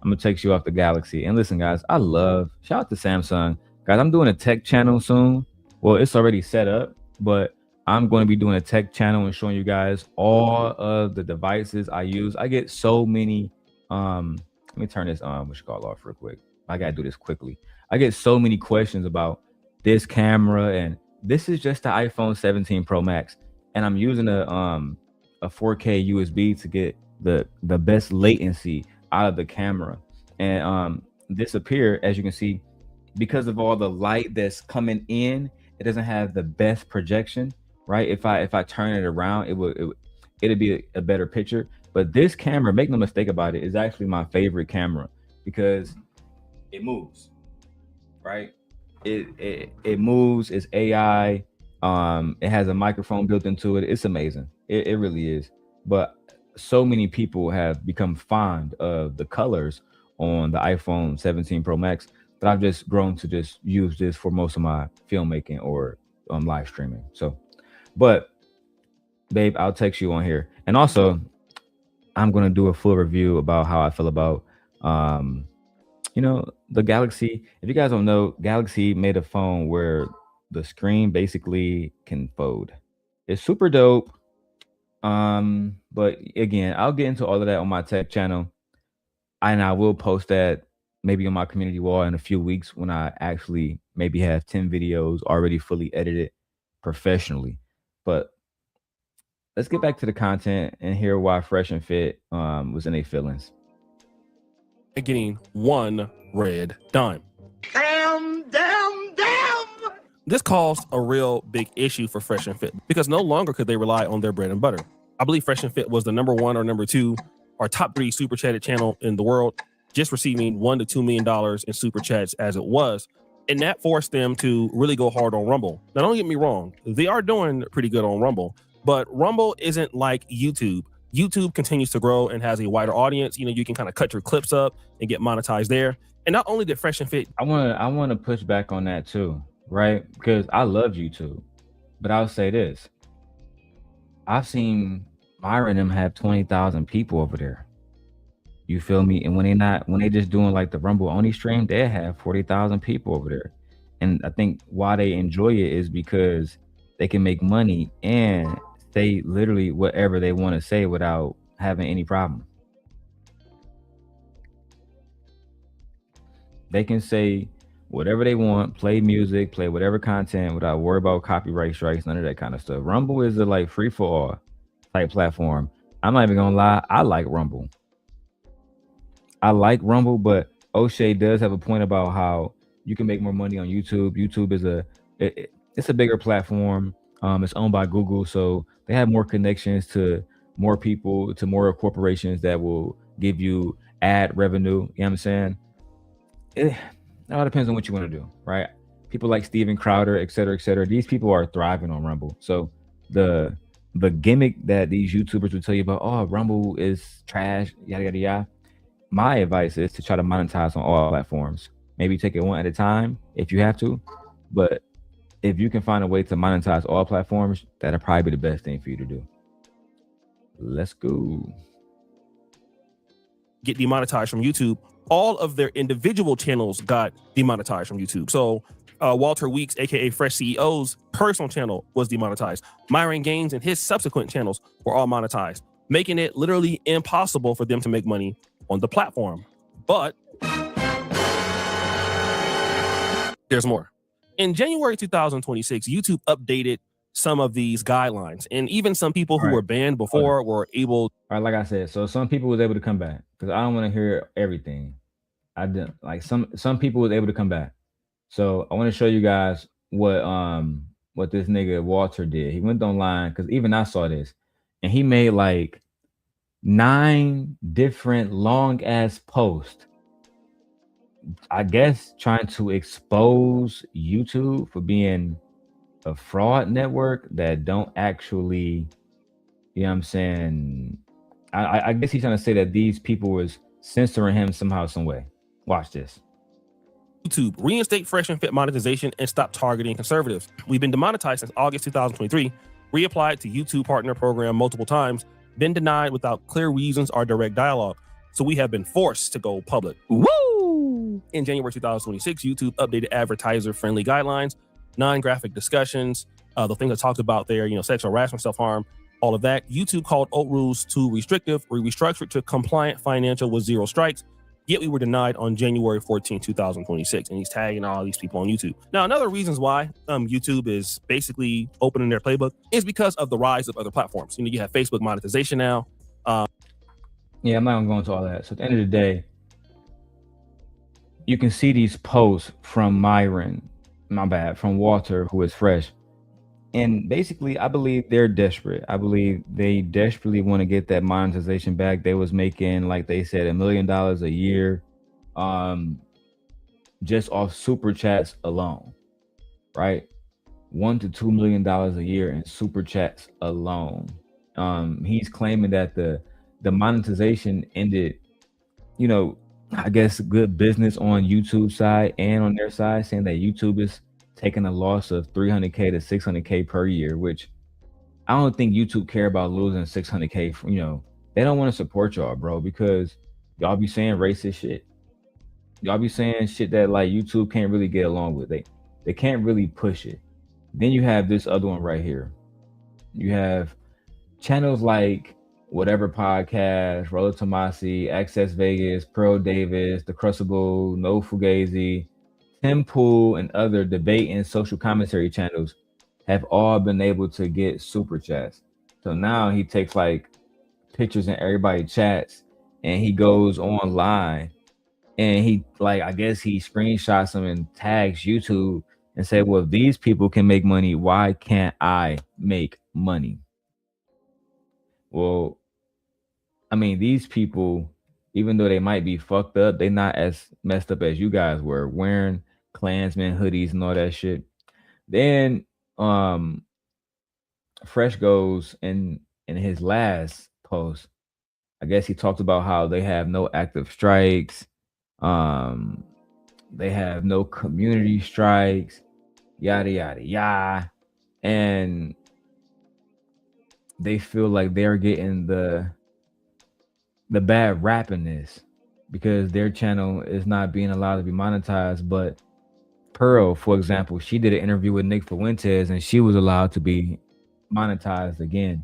I'm gonna text you off the Galaxy. And listen, guys, shout out to Samsung. Guys, I'm doing a tech channel soon. Well, it's already set up, but I'm going to be doing a tech channel and showing you guys all of the devices I use. I get so many, let me turn this on, off real quick. I gotta do this quickly. I get so many questions about this camera, and this is just the iPhone 17 Pro Max. And I'm using a 4K USB to get the best latency out of the camera. And this appear, as you can see, because of all the light that's coming in, it doesn't have the best projection, right? If I turn it around, it'd be a better picture. But this camera, make no mistake about it, is actually my favorite camera because it moves, right? It moves. It's AI. It has a microphone built into it. It's amazing. It really is. But so many people have become fond of the colors on the iPhone 17 Pro Max that I've just grown to just use this for most of my filmmaking or live streaming. So, but babe, I'll text you on here. And also, I'm going to do a full review about how I feel about, the Galaxy. If you guys don't know, Galaxy made a phone where the screen basically can fold. It's super dope. But again, I'll get into all of that on my tech channel, and I will post that maybe on my community wall in a few weeks when I actually maybe have 10 videos already fully edited professionally. But let's get back to the content and hear why Fresh and Fit was in their feelings. Getting one red dime. Damn. This caused a real big issue for Fresh and Fit because no longer could they rely on their bread and butter. I believe Fresh and Fit was the number 1 or number 2 or top 3 super chatted channel in the world, just receiving $1 to $2 million in super chats as it was. And that forced them to really go hard on Rumble. Now, don't get me wrong. They are doing pretty good on Rumble, but Rumble isn't like YouTube. YouTube continues to grow and has a wider audience. You can kind of cut your clips up and get monetized there. And not only did Fresh and Fit, I want to push back on that too, right? Because I love YouTube, but I'll say this: I've seen Myron and them have 20,000 people over there. You feel me? And when they just doing like the Rumble only stream, they have 40,000 people over there. And I think why they enjoy it is because they can make money and say literally whatever they want to say without having any problem. They can say whatever they want, play music, play whatever content without worry about copyright strikes, none of that kind of stuff. Rumble is a like free for all type platform. I'm not even gonna lie, I like Rumble. But O'Shea does have a point about how you can make more money on YouTube. YouTube is it's a bigger platform. It's owned by Google, so they have more connections to more people, to more corporations that will give you ad revenue. You know what I'm saying? It all depends on what you want to do, right? People like Steven Crowder, et cetera, these people are thriving on Rumble. So the gimmick that these YouTubers will tell you about, oh, Rumble is trash, yada, yada, yada. My advice is to try to monetize on all platforms. Maybe take it one at a time if you have to, but if you can find a way to monetize all platforms, that'll probably be the best thing for you to do. Let's go. Get demonetized from YouTube. All of their individual channels got demonetized from YouTube. So Walter Weeks, aka Fresh CEO's personal channel was demonetized. Myron Gaines and his subsequent channels were all monetized. making it literally impossible for them to make money on the platform. But there's more. In January 2026, YouTube updated some of these guidelines, and even some people who were banned before were able. All right, like I said, so some people was able to come back because I don't want to hear everything. I didn't like some people was able to come back. So I want to show you guys what this nigga Walter did. He went online because even I saw this, and he made like 9 different long ass posts. I guess trying to expose YouTube for being a fraud network that don't actually, you know what I'm saying? I guess he's trying to say that these people was censoring him somehow, some way. Watch this. YouTube reinstate Fresh and Fit monetization and stop targeting conservatives. We've been demonetized since August 2023, reapplied to YouTube partner program multiple times, been denied without clear reasons or direct dialogue. So we have been forced to go public. Woo! In January 2026, YouTube updated advertiser-friendly guidelines, non-graphic discussions, the things I talked about there, sexual harassment, self-harm, all of that. YouTube called old rules too restrictive. We restructured to compliant financial with 0 strikes. Yet we were denied on January 14, 2026. And he's tagging all these people on YouTube. Now, another reasons why YouTube is basically opening their playbook is because of the rise of other platforms. You have Facebook monetization now. Yeah, I'm not gonna go into all that. So at the end of the day, you can see these posts from from Walter, who is Fresh. And basically, I believe they're desperate. I believe they desperately want to get that monetization back. They was making, like they said, $1 million a year, just off super chats alone, right? $1 to $2 million a year in super chats alone. He's claiming that the monetization ended, I guess good business on YouTube side and on their side, saying that YouTube is taking a loss of $300K to $600K per year, which I don't think YouTube care about losing $600K. They don't want to support y'all, bro, because y'all be saying racist shit. Y'all be saying shit that like YouTube can't really get along with. They can't really push it. Then you have this other one right here. You have channels like Whatever Podcast, Rollo Tomasi, Access Vegas, Pearl Davis, The Crucible, No Fugazi, Tim Pool, and other debate and social commentary channels have all been able to get super chats. So now he takes like pictures in everybody chats and he goes online and he I guess he screenshots them and tags YouTube and say, well, if these people can make money, why can't I make money? Well, I mean, these people, even though they might be fucked up, they not as messed up as you guys were, wearing Klansman hoodies and all that shit. Then Fresh goes in his last post, I guess he talked about how they have no active strikes, they have no community strikes, yada yada yada, and they feel like they're getting the bad rap in this because their channel is not being allowed to be monetized. But Pearl, for example, she did an interview with Nick Fuentes and she was allowed to be monetized again.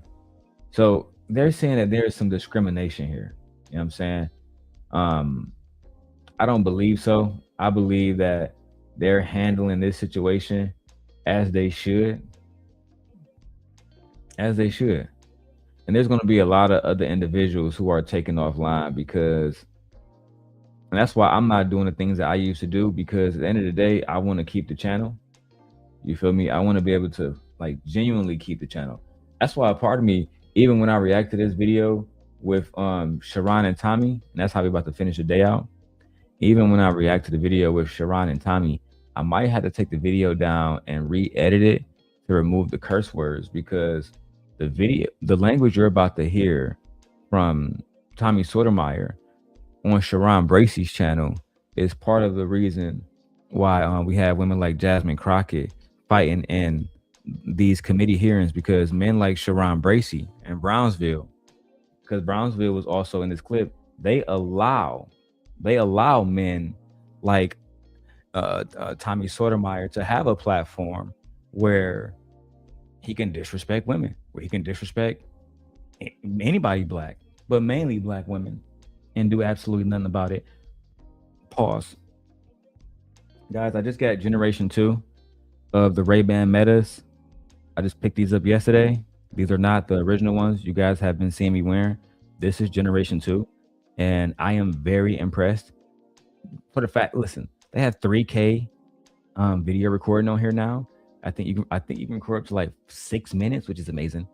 So they're saying that there's some discrimination here. You know what I'm saying? I don't believe so. I believe that they're handling this situation as they should. As they should. And there's going to be a lot of other individuals who are taken offline because, and that's why I'm not doing the things that I used to do, because at the end of the day, I want to keep the channel. You feel me? I want to be able to like genuinely keep the channel. That's why a part of me, even when I react to this video with Sharon and Tommy, and that's how we're about to finish the day out. Even when I react to the video with Sharon and Tommy, I might have to take the video down and re-edit it to remove the curse words, because the language you're about to hear from Tommy Sotomayor on Sharon Bracey's channel is part of the reason why we have women like Jasmine Crockett fighting in these committee hearings, because men like Sharon Bracey and Brownsville, because Brownsville was also in this clip, they allow men like Tommy Sotomayor to have a platform where he can disrespect women, where he can disrespect anybody black, but mainly black women, and do absolutely nothing about it. Pause. Guys, I just got generation 2 of the Ray-Ban Metas. I just picked these up yesterday. These are not the original ones you guys have been seeing me wearing. This is generation 2, and I am very impressed. For the fact, listen, they have 3K video recording on here now. I think you can record up to like 6 minutes, which is amazing.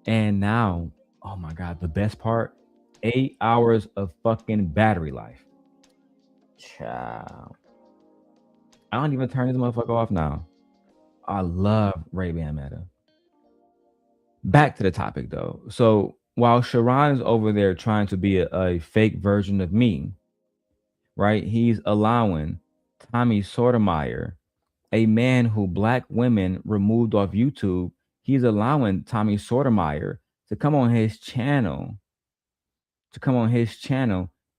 And now, oh my god, the best part, 8 hours of fucking battery life. Ciao. I don't even turn this motherfucker off now. I love Ray-Ban Meta. Back to the topic though. So while Sharon is over there trying to be a fake version of me, right? He's allowing Tommy Sotomayor, a man who black women removed off YouTube, he's allowing Tommy Sotomayor to come on his channel,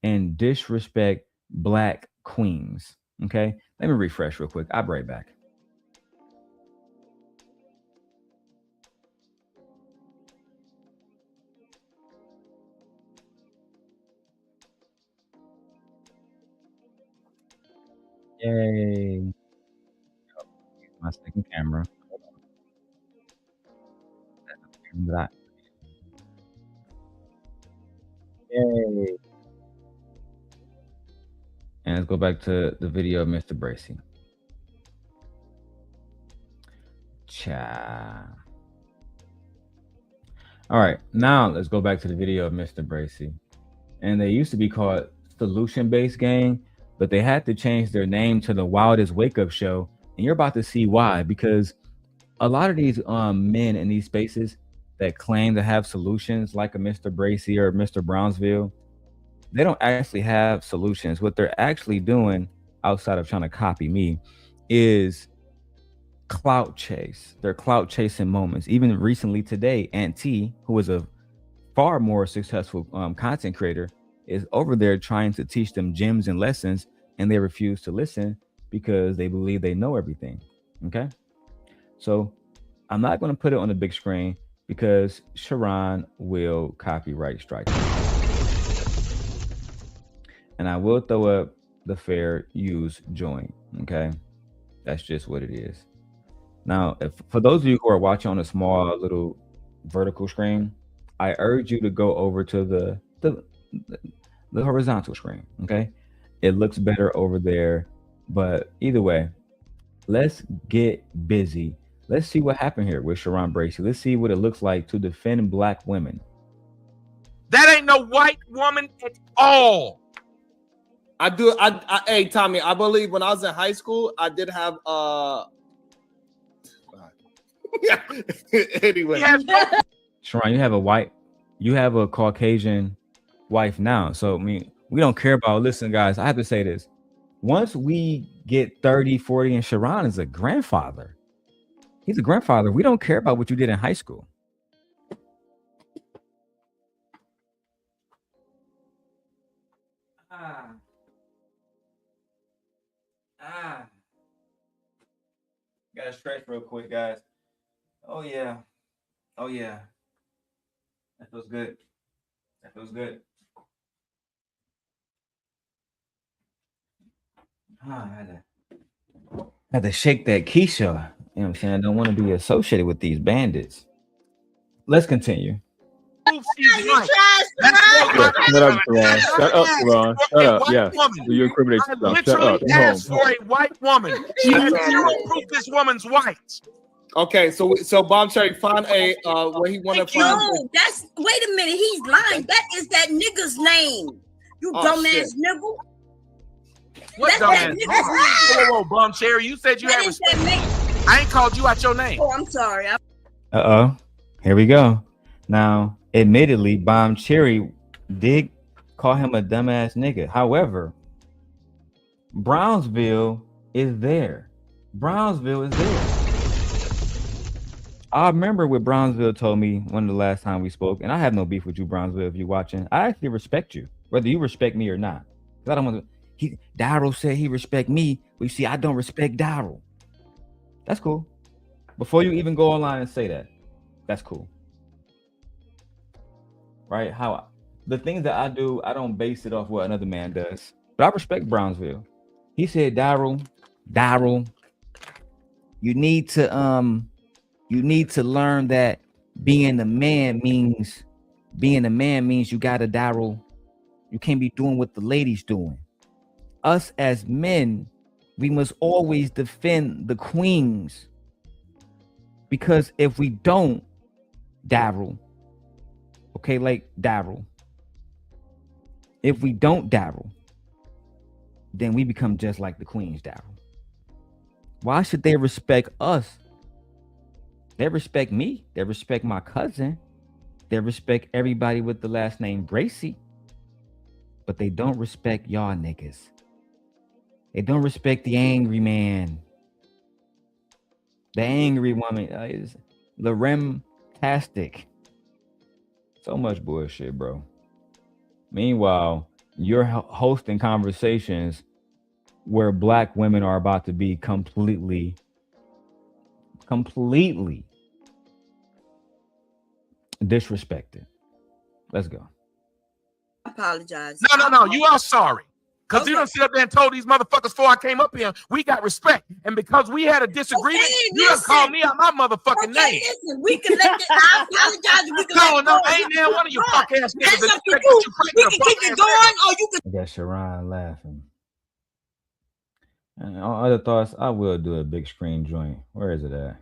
and disrespect black queens. Okay, let me refresh real quick. I'll be right back. Yay. My second camera. Yay. And let's go back to the video of Mr. Bracey. Cha. All right, now let's go back to the video of Mr. Bracey. And they used to be called Solution-Based Gang, but they had to change their name to the Wildest Wake Up Show. And you're about to see why, because a lot of these men in these spaces that claim to have solutions, like a Mr. Bracey or Mr. Brownsville, they don't actually have solutions. What they're actually doing, outside of trying to copy me, is clout chase. They're clout chasing moments. Even recently today, Aunt T, who is a far more successful content creator, is over there trying to teach them gems and lessons, and they refuse to listen because they believe they know everything. Okay, so I'm not going to put it on the big screen because Sharon will copyright strike me. And I will throw up the fair use joint. Okay, that's just what it is. Now, for those of you who are watching on a small little vertical screen, I urge you to go over to the horizontal screen. Okay, it looks better over there, but either way, let's get busy. Let's see what happened here with Sharon Bracey. Let's see what it looks like to defend black women. That ain't no white woman at all. Hey Tommy, I believe when I was in high school, I did have anyway. Sharon, you have a Caucasian wife now. So I mean, we don't care about, listen guys, I have to say this. Once we get 30, 40, and Sharon is a grandfather. He's a grandfather. We don't care about what you did in high school. Gotta stretch real quick, guys. Oh yeah. That feels good. I had to shake that Keisha. You know what I'm saying? I don't want to be associated with these bandits. Let's continue. Shut up, Sharon. Shut up. Yeah. You incriminate yourself. Shut up. I asked for a white woman. She has zero proof this woman's white. Okay, so Bob Cherry found a where he wanted to find. No, that's wait a minute, he's lying. That is that nigga's name. You dumbass nigga. What dumbass? Whoa, Bomb Cherry, you said you had respect. I ain't called you out your name. Oh, I'm sorry. Here we go. Now, admittedly, Bomb Cherry did call him a dumbass nigga. However, Brownsville is there. I remember what Brownsville told me one of the last time we spoke, and I have no beef with you, Brownsville, if you're watching. I actually respect you, whether you respect me or not. I don't want to. Darrel said he respect me, but you see, I don't respect Darrel. That's cool. Before you even go online and say that, that's cool. right? How the things that I do, I don't base it off what another man does. But I respect Brownsville. He said, Darrel, you need to learn that being a man means you gotta, Darrel, you can't be doing what the ladies doing. Us as men, we must always defend the queens, because if we don't, Darrel, okay, like Darrel, if we don't, Darrel, then we become just like the queens, Darrel. Why should they respect us? They respect me. They respect my cousin. They respect everybody with the last name Bracey. But they don't respect y'all niggas. They don't respect the angry man. The angry woman is the rim-tastic. So much bullshit, bro. Meanwhile, you're hosting conversations where black women are about to be completely disrespected. Let's go. Apologize. No. You are sorry. Because you don't sit up there and told these motherfuckers before I came up here, we got respect. And because we had a disagreement, you done called me out my motherfucking name. Listen, we can let it, I apologize. We can No, ain't there one of you fuck ass niggas. That's up to you. We can keep it going, or you can. I got Sharon laughing. And on other thoughts, I will do a big screen joint. Where is it at?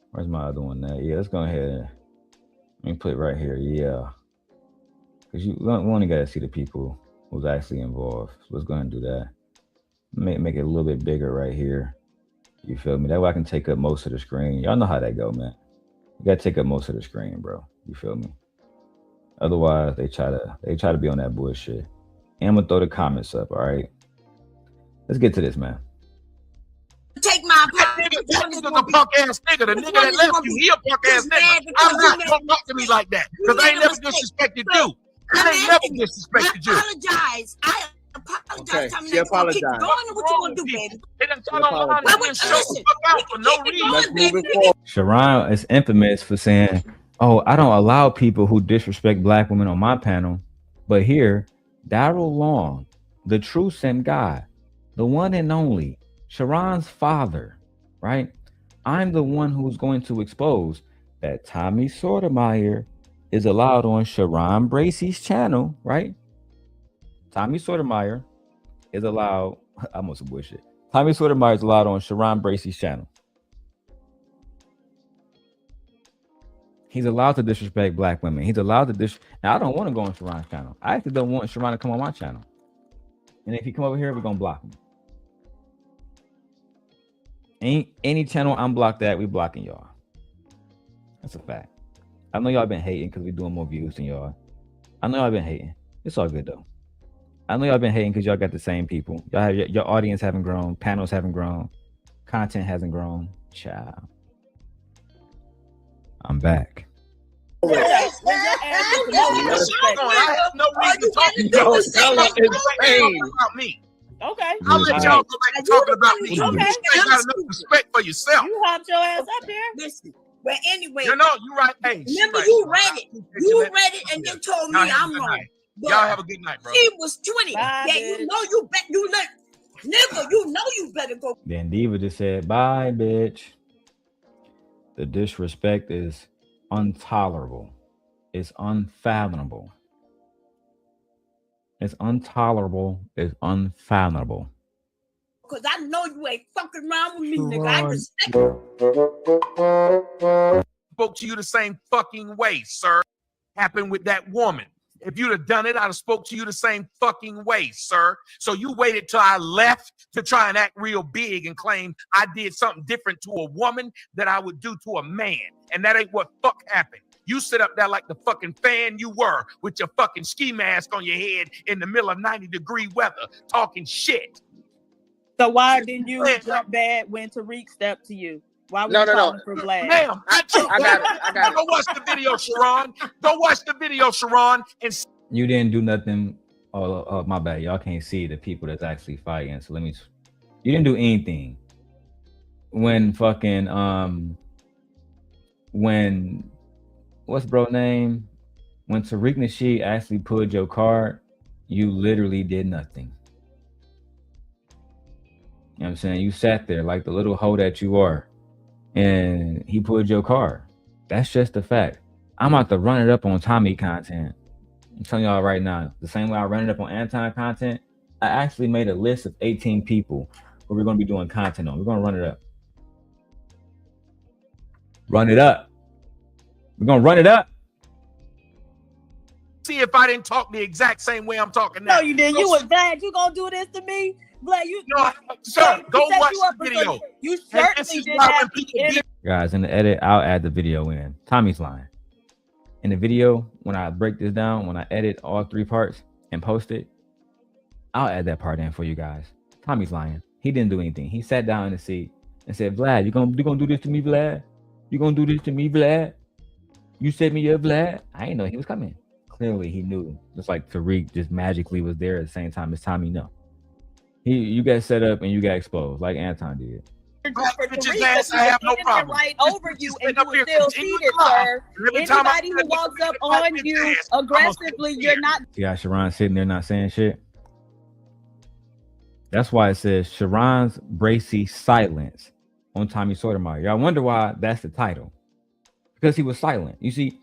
Where's my other one at? Yeah, let's go ahead. Let me put it right here. Yeah. Because we only got to see the people who's actually involved. So let's go ahead and do that. Make it a little bit bigger right here. You feel me? That way I can take up most of the screen. Y'all know how that go, man. You got to take up most of the screen, bro. You feel me? Otherwise, they try to be on that bullshit. And I'm going to throw the comments up, all right? Let's get to this, man. Take my apology. That nigga's a punk ass nigga. The nigga that left you, he a punk ass nigga. I'm not, don't talk to me like that. Because I ain't never disrespected you. I ain't never disrespected you. I apologize. Okay, she apologized. Keep going. What you gonna do, baby? Let's move it forward. Sharon is infamous for saying, oh, I don't allow people who disrespect black women on my panel. But here, Darrel Long, the true Simp God, the one and only, Sharon's father, right? I'm the one who's going to expose that Tommy Sotomayor is allowed on Sharon Bracey's channel, right? Tommy Sotomayor is allowed, I'm on some bullshit. Tommy Sotomayor is allowed on Sharon Bracey's channel. He's allowed to disrespect black women. He's allowed to Now, I don't want to go on Sharon's channel. I actually don't want Sharon to come on my channel. And if he come over here, we're going to block him. Any channel I'm blocked at, we blocking y'all. That's a fact. I know y'all been hating because we're doing more views than y'all. I know y'all been hating. It's all good though. I know y'all been hating because y'all got the same people. Y'all have your audience haven't grown, panels haven't grown, content hasn't grown. Child. I'm back. I have no reason to talk about me. Okay. I'll let y'all go back and talk about me. Okay. You got enough respect for yourself. You hopped your ass up here. Listen. Well, anyway. You know, you're right. Hey, remember, you read it. You read it and then told me I'm wrong. Y'all have a good night, bro. She was 20. Bye, yeah, bitch. You know you bet you let nigga, you know you better go. Then Diva just said, bye, bitch. The disrespect is intolerable. It's unfathomable. It's intolerable. It's unfathomable. Because I know you ain't fucking around with me, nigga. I respect you. Spoke to you the same fucking way, sir. Happened with that woman. If you'd have done it, I'd have spoke to you the same fucking way, sir. So you waited till I left to try and act real big and claim I did something different to a woman that I would do to a man. And that ain't what fuck happened. You sit up there like the fucking fan you were with your fucking ski mask on your head in the middle of 90-degree weather talking shit. So why didn't you jump bad when Tariq stepped to you? Why were you calling for Vlad? Ma'am, I got it. Go watch the video, Sharon. Go watch the video, Sharon. And you didn't do nothing. Oh, my bad. Y'all can't see the people that's actually fighting. So you didn't do anything. When fucking, when, what's bro name? When Tariq Nasheed actually pulled your card, you literally did nothing. You know what I'm saying? You sat there like the little hoe that you are, and he pulled your card. That's just a fact. I'm about to run it up on Tommy content. I'm telling y'all right now, the same way I ran it up on Anton content, I actually made a list of 18 people who we're going to be doing content on. We're going to run it up. Run it up. We're going to run it up. See if I didn't talk the exact same way I'm talking now. No, you didn't. You was glad you gonna do this to me? Glad you. No, sir, go watch the video. You certainly did have Guys, in the edit, I'll add the video in. Tommy's lying. In the video, when I break this down, when I edit all 3 parts and post it, I'll add that part in for you guys. Tommy's lying. He didn't do anything. He sat down in the seat and said, Vlad, you gonna do this to me, Vlad? You gonna do this to me, Vlad? You set me up, Vlad? I didn't know he was coming. Clearly he knew, just like Tariq just magically was there at the same time as Tommy. No, you got set up and you got exposed like Anton did. I have no problem. Right over you, and you were still seated, sir. Anybody who walks up on you aggressively, you're not. See how Sharon sitting there not saying shit? That's why it says Sharon's Bracey silence on Tommy Sotomayor. Y'all wonder why that's the title? Because he was silent. You see,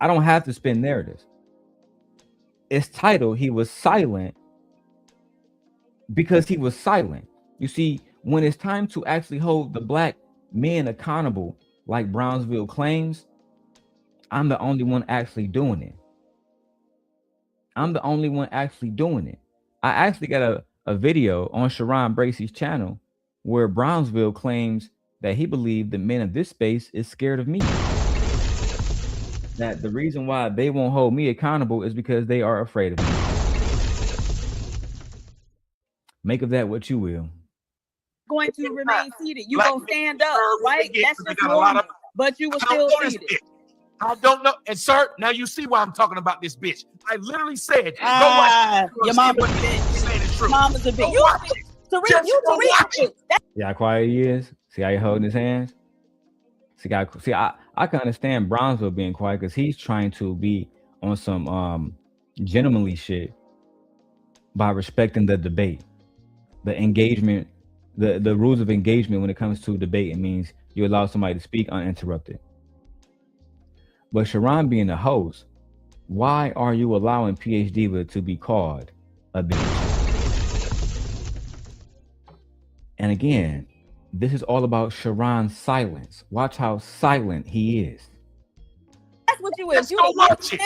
I don't have to spin narratives. It's titled, he was silent because he was silent. You see, when it's time to actually hold the black men accountable, like Brownsville claims, I'm the only one actually doing it. I'm the only one actually doing it. I actually got a video on Sharon Bracey's channel where Brownsville claims that he believed the men of this space is scared of me. That the reason why they won't hold me accountable is because they are afraid of me. Make of that what you will. Going to remain seated. You gonna stand up, right? That's just normal. But you were still seated. I don't know. And sir, now you see why I'm talking about this bitch. I literally said, go watch. Your mama's a bitch. Your mama's a bitch. You See how quiet he is? See how he holding his hands? See, I can understand Brownsville being quiet because he's trying to be on some gentlemanly shit by respecting the debate, the engagement, the rules of engagement when it comes to debate. It means you allow somebody to speak uninterrupted. But Sharon being the host, why are you allowing PhD to be called a bitch? And again, this is all about Sharon's silence. Watch how silent he is. That's what you is. You a bitch.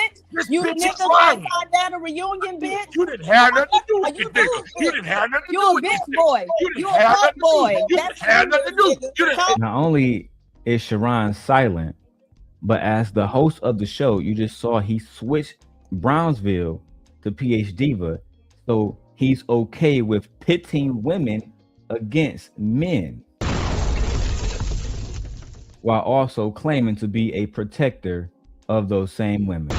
You niggas outside down a reunion, bitch. You didn't have nothing to do with it, nigga. You didn't have nothing to do with it. You a bitch boy. You a fuck boy. That's had nothing to do. Not only is Sharon silent, but as the host of the show, you just saw he switched Brownsville to PhD, so he's okay with pitting women against men, while also claiming to be a protector of those same women.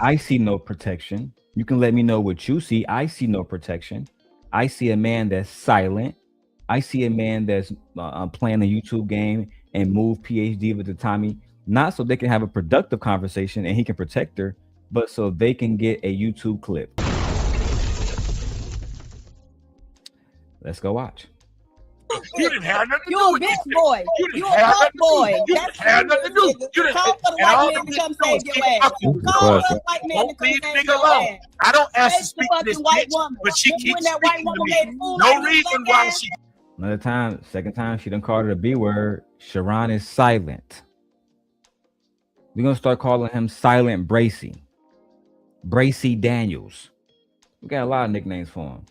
I see no protection. You can let me know what you see. I see no protection. I see a man that's silent. I see a man that's playing a YouTube game and move PhD with the Tommy, not so they can have a productive conversation and he can protect her, but so they can get a YouTube clip. Let's go watch. You didn't have nothing to You do a with bitch it. boy. You a fuck boy. You didn't have nothing to do. You didn't. Call for the white man to come save your ass. Call for the white man to come save your ass. I don't ask to Face speak the to this fucking white bitch, woman. but she When keeps that white speaking woman to made me. a fool No out of you, reason black why ass. she. Another time, second time, she done called her the B word. Sharon is silent. We're gonna start calling him Silent Bracey. Bracey Daniels. We got a lot of nicknames for him.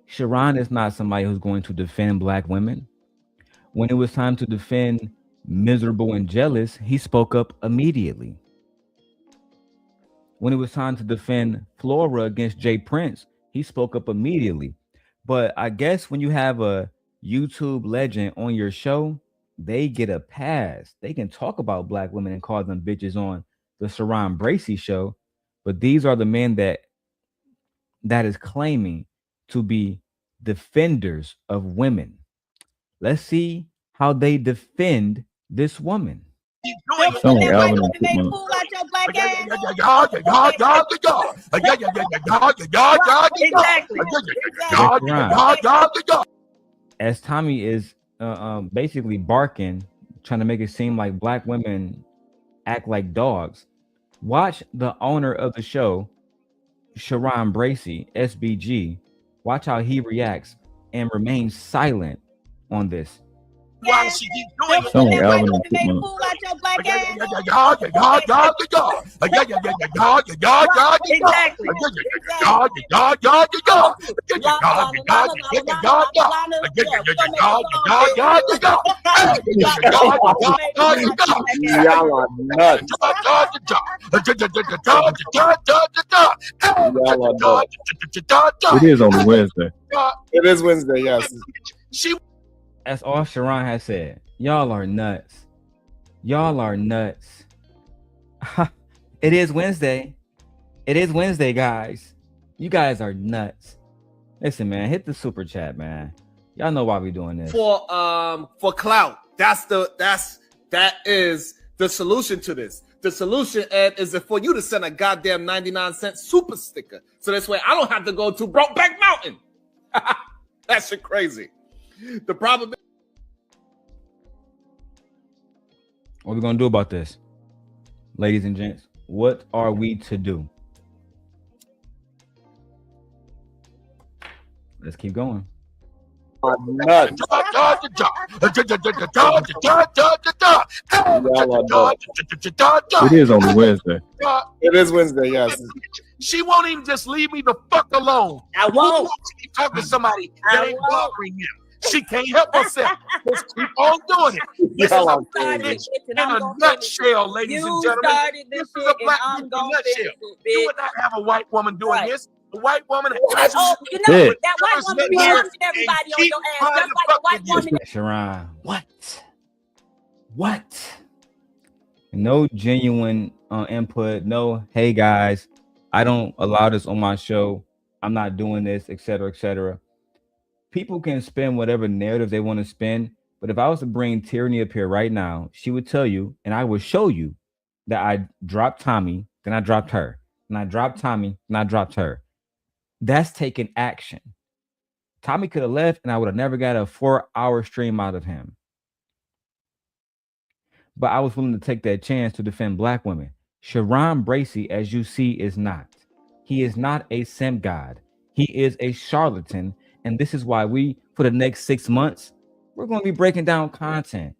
Sharon is not somebody who's going to defend black women. When it was time to defend Miserable and Jealous, he spoke up immediately. When it was time to defend Flora against Jay Prince, he spoke up immediately. But I guess when you have a YouTube legend on your show, they get a pass. They can talk about black women and call them bitches on the Sharon Bracey show. But these are the men that is claiming to be defenders of women. Let's see how they defend this woman. That white woman made a fool out your black ass. Exactly. As Tommy is basically barking, trying to make it seem like black women act like dogs. Watch the owner of the show, Sharon Bracey, SBG. Watch how he reacts and remains silent on this. Why does she keep doing it? Someone Alvin Make a and fool out your black ass. Y'all are nuts. It is on Wednesday. It is Wednesday, yes. That's all Sharon has said. Y'all are nuts. Y'all are nuts. It is Wednesday. It is Wednesday, guys. You guys are nuts. Listen, man, hit the super chat, man. Y'all know why we doing this. For clout. That is the solution to this. The solution, Ed, is for you to send a goddamn 99-cent super sticker. So this way I don't have to go to Brokeback Mountain. That shit crazy. The problem. What are we gonna do about this, ladies and gents? What are we to do? Let's keep going. Nuts. It is on Wednesday. It is Wednesday, yes. She won't even just leave me the fuck alone. I won't. She keep talking to somebody that ain't bothering him. She can't help herself. Just keep on doing it. This is a bitch in a nutshell, ladies and gentlemen. This is a black bitch in a nutshell. You would not have a white woman doing this. A white woman. Oh, you know that white woman be punching everybody on your ass, just like a white woman. Sharon, what? No genuine input. No, hey guys, I don't allow this on my show. I'm not doing this, etc., etc. People can spin whatever narrative they want to spin, but if I was to bring Tyranny up here right now, she would tell you, and I would show you that I dropped Tommy, then I dropped her, and I dropped Tommy, and I dropped her. That's taking action. Tommy could have left, and I would have never got a 4-hour stream out of him. But I was willing to take that chance to defend black women. Sharon Bracey, as you see, is not. He is not a simp god. He is a charlatan. And this is why we, for the next 6 months, we're going to be breaking down content.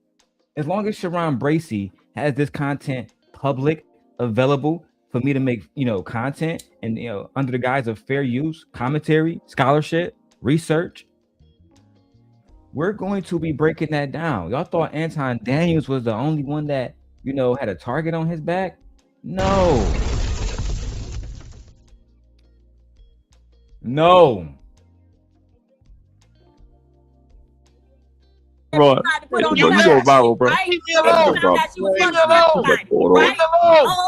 As long as Sharon Bracey has this content public, available for me to make, content and, under the guise of fair use, commentary, scholarship, research, we're going to be breaking that down. Y'all thought Anton Daniels was the only one that, had a target on his back? No. Bro, you go viral, bro. Leave me alone. Oh,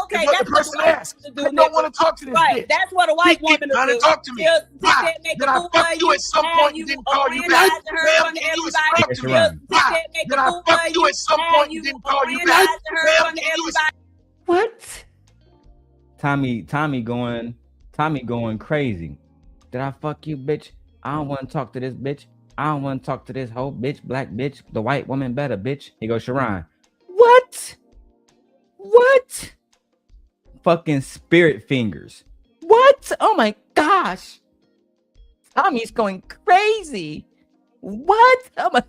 okay. That's what the person asked. I don't want to talk to this bitch. That's what a white woman trying to talk to me. Why? Did I fuck you at some point and didn't call you back? Ma'am, can you explain to me? Why? Did I fuck you at some point and didn't call you back? Ma'am, can you explain? What? Tommy going crazy. Did I fuck you, bitch? I don't want to talk to this bitch. I don't want to talk to this whole bitch, black bitch, the white woman better, bitch. He goes, Sharon. What? Fucking spirit fingers. What? Oh my gosh. Tommy's going crazy. What? Oh my.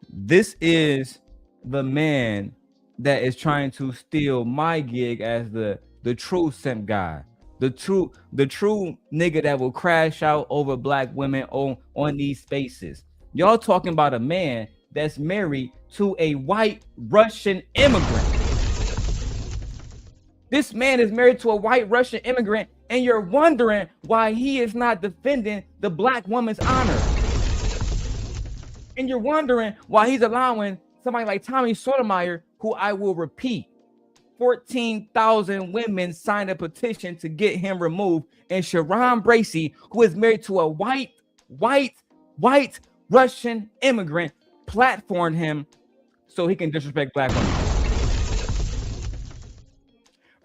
This is the man that is trying to steal my gig as the true simp guy. The true nigga that will crash out over black women on these spaces. Y'all talking about a man that's married to a white Russian immigrant. This man is married to a white Russian immigrant, and you're wondering why he is not defending the black woman's honor. And you're wondering why he's allowing somebody like Tommy Sotomayor, who I will repeat, 14,000 women signed a petition to get him removed, and Sharon Bracey, who is married to a white Russian immigrant, platformed him so he can disrespect black women.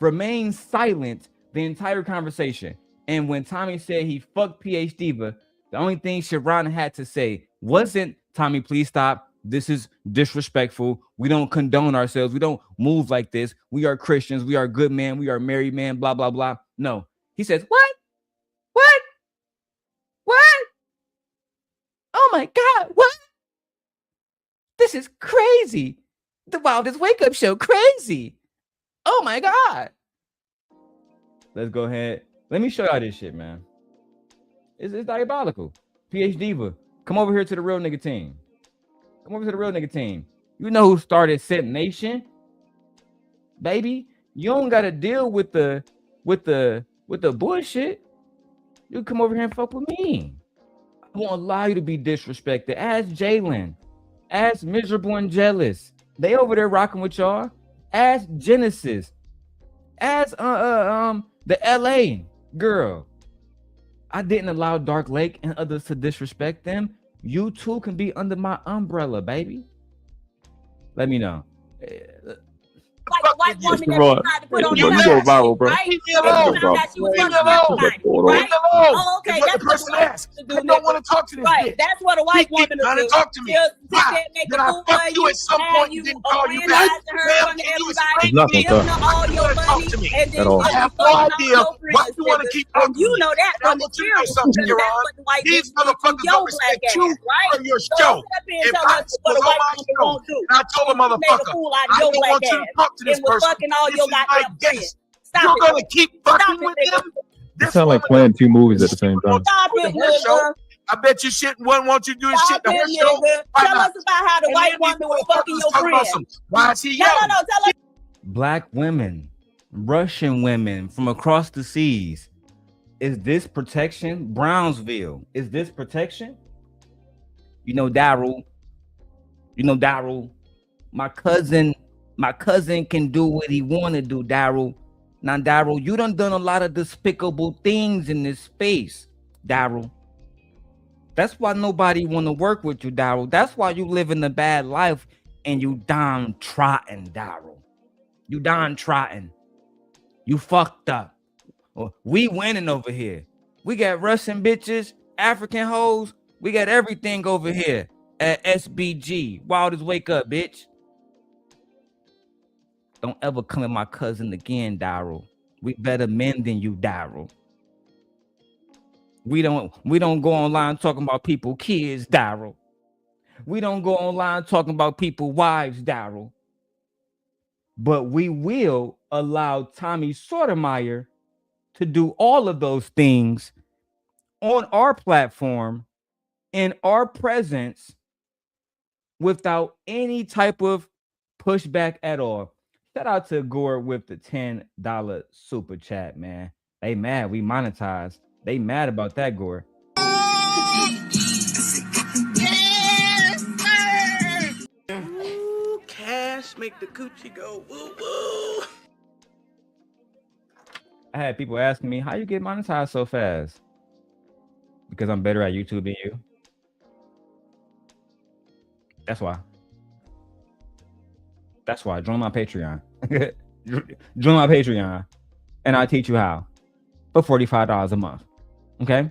remained silent the entire conversation. And when Tommy said he fucked PH Diva, the only thing Sharon had to say wasn't, Tommy, please stop. This is disrespectful. We don't condone ourselves. We don't move like this. We are Christians. We are good men. We are married men, blah, blah, blah. No. He says, what? What? What? Oh my God. What? This is crazy. The Wildest Wake Up Show. Crazy. Oh my God. Let's go ahead. Let me show y'all this shit, man. It's diabolical. PH Diva, come over here to the real nigga team. Come over to the real nigga team. You know who started Set Nation? Baby, you don't gotta deal with the bullshit. You come over here and fuck with me. I won't allow you to be disrespected. Ask Jalen. Ask Miserable and Jealous. They over there rocking with y'all. Ask Genesis. Ask the LA girl. I didn't allow Dark Lake and others to disrespect them. You too can be under my umbrella, baby. Let me know. Like a white woman that Bro, tried to put on you the go last viral, shit, bro. right? Leave me And alone. you found out she was Leave me fucking alone. somebody, right? Oh, Okay, what that's the what person the white asked. woman do, I don't want to talk to this Right, bitch. that's what a white woman trying will to do. talk to me. She'll sit Why? there and make Did a I fool fuck of you at some have point you and didn't call you back? organizing her in Ma'am, front of can you everybody, explain It's not to me? giving her all You your wanna talk money, to me? and then At all. I she'll be have no fucking all idea your why friends, you want to nigga. keep And talking to you me. know that And I from want you to know experience, something, because that's Iran. what the white These bitch did to motherfuckers your don't black respect you ass, right? or your So show. don't sit up here and If tell us Ice what was a on white my woman show won't do. and I told a And you made a motherfucker, fool out of I your don't black want you to ass talk to this and was person. fucking all This your is my goddamn guest. friends. Stop You're it, gonna nigga. keep Stop fucking it, with nigga. them? It This sounds like woman playing two movies at the same time. Stop it, her show. nigga. I bet you shit wouldn't want you to do this shit Stop to her it, show. nigga. Why Tell not? us about how the And white then these woman was fucking motherfuckers your talk about friend. some, why is he No, yelling? tell us. Black women, Russian women from across the seas. Is this protection? Brownsville, is this protection? You know, Darrel. My cousin can do what he want to do, Darrel. Now, Darrel, you done a lot of despicable things in this space, Darrel. That's why nobody want to work with you, Darrel. That's why you living a bad life and you downtrodden, Darrel. You downtrodden. You fucked up. We winning over here. We got Russian bitches, African hoes. We got everything over here at SBG. Wildest Wake Up, bitch. Don't ever come at my cousin again, Darrel. We better men than you, Darrel. We don't go online talking about people kids, Darrel. We don't go online talking about people wives, Darrel. But we will allow Tommy Sotomayor to do all of those things on our platform in our presence without any type of pushback at all. Shout out to Gore with the $10 super chat, man. They mad we monetized. They mad about that, Gore. Ooh, cash make the coochie go woo woo. I had people asking me, how you get monetized so fast? Because I'm better at YouTube than you. That's why. That's why. Join my Patreon. Join my Patreon. And I'll teach you how. For $45 a month. Okay?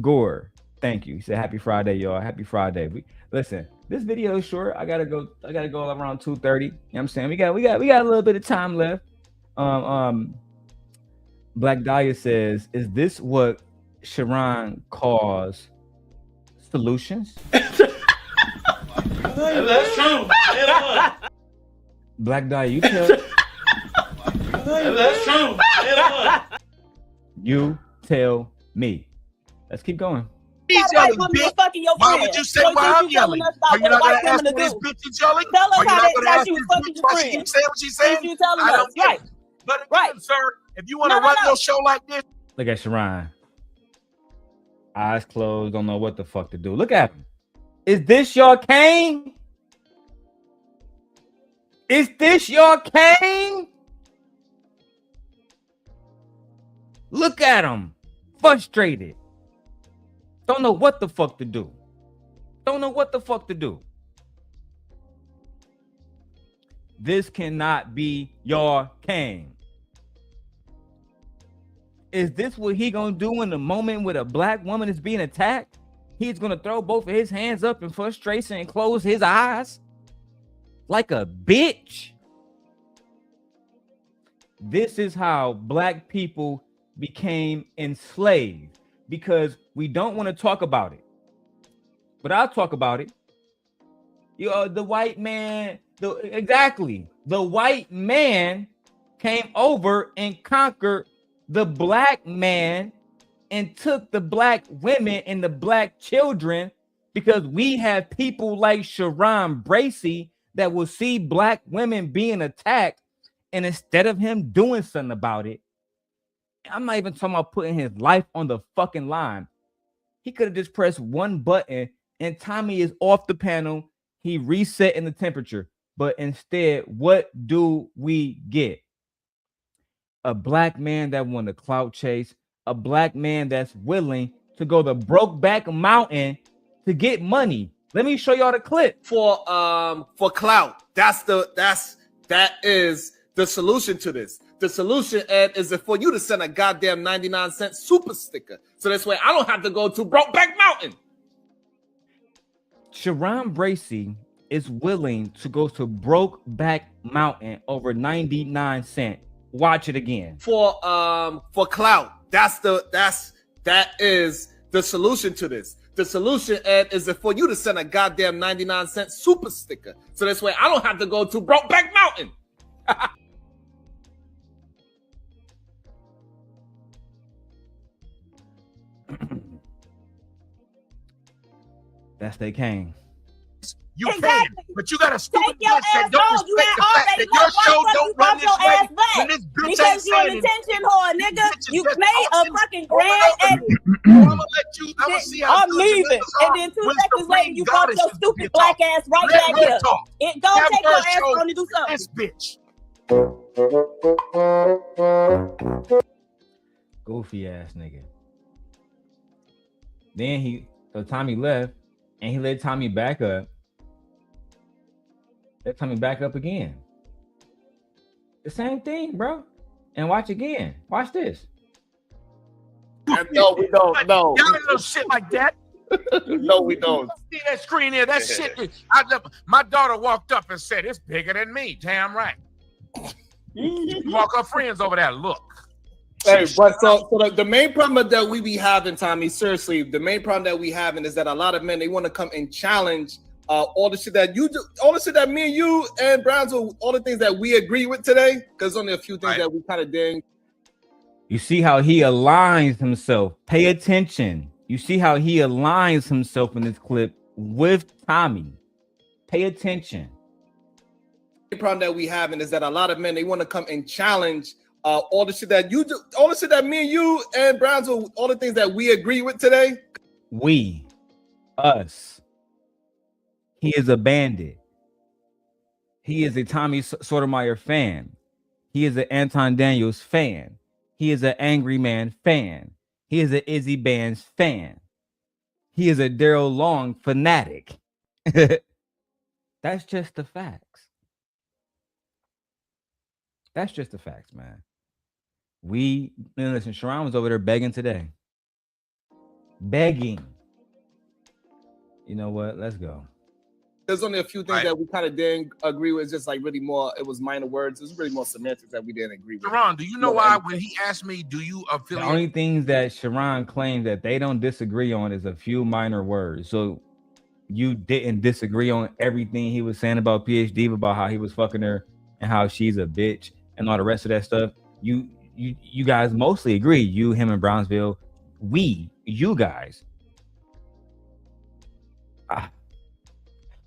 Gore, thank you. He said, happy Friday, y'all. Happy Friday. Listen, this video is short. I gotta go around 2:30. You know what I'm saying? We got a little bit of time left. Black Dahlia says, is this what Sharon calls solutions? That's true. Black Dahlia, you tell. That's true. You tell me. Let's keep going. He's White yelling, woman bitch. was fucking your Why friend. would you say So why since I'm you telling yelling? us about Are you what a not white going to ask woman when this to do? bitch is yelling? Tell us Are you how not that going to how ask she was this fucking bitch your why she friend. keeps saying what she's saying? Since you telling I us, don't get right? it. But again, Right. sir, if you want to No, run your show like this, Look at Sharon. Eyes closed, don't know what the fuck to do. Look at him. Is this your cane? Is this your cane? Look at him. Frustrated. Don't know what the fuck to do. Don't know what the fuck to do. This cannot be your cane. Is this what he gonna do in the moment when a black woman is being attacked? He's gonna throw both of his hands up in frustration and close his eyes like a bitch. This is how black people became enslaved, because we don't want to talk about it. But I'll talk about it. The white man, the white man came over and conquered the black man and took the black women and the black children, because we have people like Sharon Bracey that will see black women being attacked, and instead of him doing something about it, I'm not even talking about putting his life on the fucking line. He could have just pressed one button and Tommy is off the panel. He reset in the temperature. But instead, what do we get? A black man that won the clout chase, a black man that's willing to go the Brokeback Mountain to get money. Let me show y'all the clip. For clout. That is the solution to this. The solution, Ed, is for you to send a goddamn 99-cent super sticker. So this way I don't have to go to Brokeback Mountain. Sharon Bracey is willing to go to Brokeback Mountain over 99 cents. Watch it again. For clout. That is the solution to this. The solution, Ed, is for you to send a goddamn 99-cent super sticker. So this way I don't have to go to Brokeback Mountain. That's they came. You can, but you got a stupid bitch that don't respect the fact that your show don't run this way. When this bitch ain't Because you're an saying attention whore, nigga. You made a fucking grand I'm gonna let you. I'm gonna see how I'm leaving. And then 2 seconds later, you brought your stupid black ass right back here. It go take your ass on to do something. This bitch. Goofy ass nigga. Then Tommy left and he let Tommy back up. Let Tommy back up again. The same thing, bro. And watch again. Watch this. No, we don't. No. Y'all ain't no shit like that. No, we don't. See that screen there? That shit. My daughter walked up and said, "It's bigger than me." Damn right. Walk her friends over there. Look. Hey, but so the main problem that we be having, Tommy, seriously, the main problem that we having is that a lot of men, they want to come and challenge all the shit that you do, all the shit that me and you and Brownsville, all the things that we agree with today, because only a few things that we kind of ding. You see how he aligns himself. Pay attention. You see how he aligns himself in this clip with Tommy. Pay attention. The problem that we having is that a lot of men, they want to come and challenge all the shit that you do, all the shit that me and you and Brownsville, all the things that we agree with today. We, us. He is a bandit. He is a Tommy Sotomayor fan. He is an Anton Daniels fan. He is an Angry Man fan. He is an Izzy Band's fan. He is a Darrel Long fanatic. That's just the facts. That's just the facts, man. Listen, Sharon was over there begging today. Begging. You know what? Let's go. There's only a few things that we kind of didn't agree with. It's just like really more, it was minor words. It was really more semantics that we didn't agree with. Sharon, do you know why when he asked me, do you affiliate? The only things that Sharon claims that they don't disagree on is a few minor words. So you didn't disagree on everything he was saying about PhD, about how he was fucking her and how she's a bitch and all the rest of that stuff. You guys mostly agree. You, him, and Brownsville. You guys.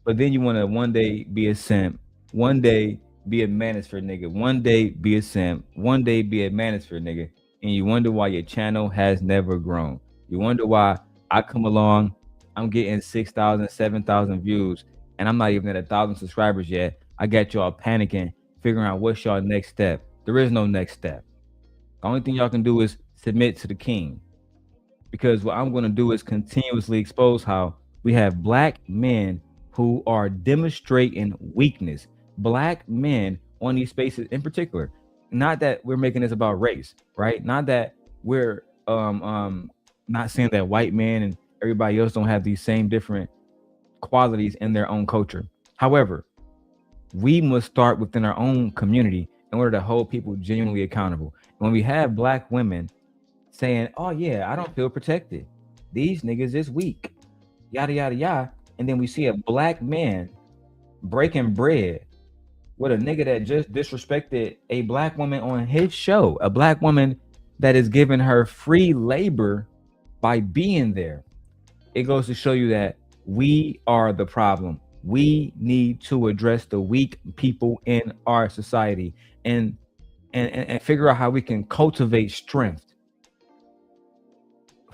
But then you want to one day be a simp, one day be a manosphere nigga, one day be a simp, one day be a manosphere nigga, and you wonder why your channel has never grown. You wonder why I come along, I'm getting 6,000, 7,000 views, and I'm not even at 1,000 subscribers yet. I got y'all panicking, figuring out what's y'all next step. There is no next step. The only thing y'all can do is submit to the king. Because what I'm going to do is continuously expose how we have black men who are demonstrating weakness. Black men on these spaces in particular. Not that we're making this about race, right? Not that we're not saying that white men and everybody else don't have these same different qualities in their own culture. However, we must start within our own community in order to hold people genuinely accountable. When we have black women saying, oh yeah, I don't feel protected, these niggas is weak, yada yada yada, and then we see a black man breaking bread with a nigga that just disrespected a black woman on his show, a black woman that is giving her free labor by being there. It goes to show you that we are the problem. We need to address the weak people in our society and figure out how we can cultivate strength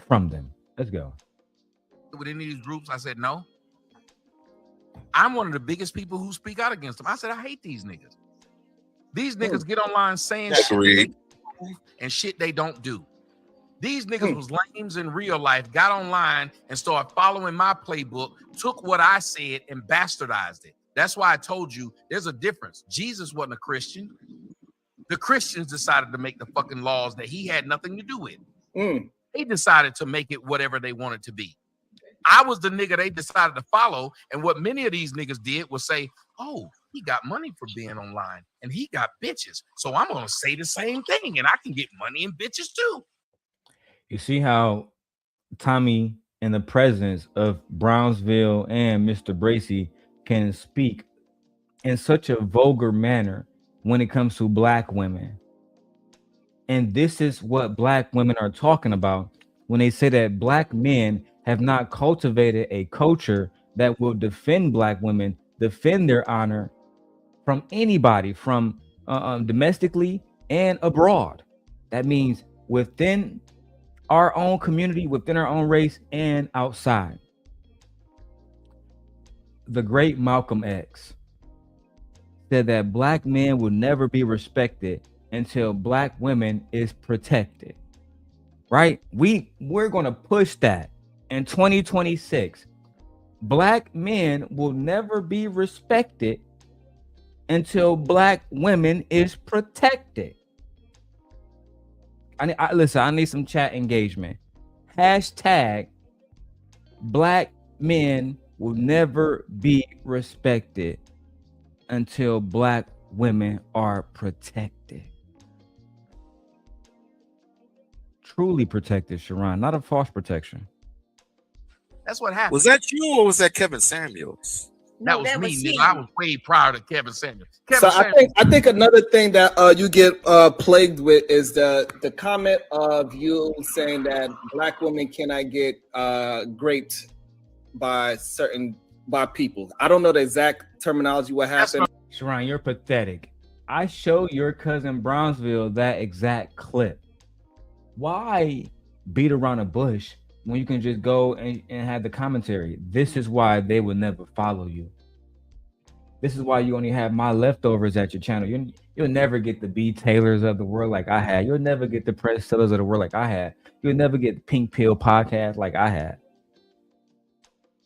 from them. Let's go. With any of these groups, I said no. I'm one of the biggest people who speak out against them. I said I hate these niggas. These niggas get online saying shit and shit they don't do. These niggas was lames in real life, got online and started following my playbook, took what I said and bastardized it. That's why I told you there's a difference. Jesus wasn't a Christian. The Christians decided to make the fucking laws that he had nothing to do with. They decided to make it whatever they wanted to be. I was the nigga they decided to follow. And what many of these niggas did was say, oh, he got money for being online and he got bitches. So I'm going to say the same thing and I can get money and bitches too. You see how Tommy, in the presence of Brownsville and Mr. Bracey, can speak in such a vulgar manner when it comes to black women. And this is what black women are talking about when they say that black men have not cultivated a culture that will defend black women, defend their honor from anybody, from domestically and abroad. That means within our own community, within our own race, and outside. The great Malcolm X said that black men will never be respected until black women is protected. Right? We're going to push that in 2026. Black men will never be respected until black women is protected. Listen, I need some chat engagement. Hashtag black men will never be respected until black women are protected. Truly protected, Sharon, not a false protection. That's what happened. Was that you or was that Kevin Samuels? That was me, nigga. I was way prior to Kevin Samuels. I think another thing that you get plagued with is the comment of you saying that black women cannot get raped by people. I don't know the exact terminology what happened. Sharon, you're pathetic. I showed your cousin Brownsville that exact clip. Why beat around a bush when you can just go and have the commentary? This is why they will never follow you. This is why you only have my leftovers at your channel. You'll never get the B Taylors of the world like I had. You'll never get the Press Sellers of the world like I had. You'll never get the Pink Pill podcast like I had.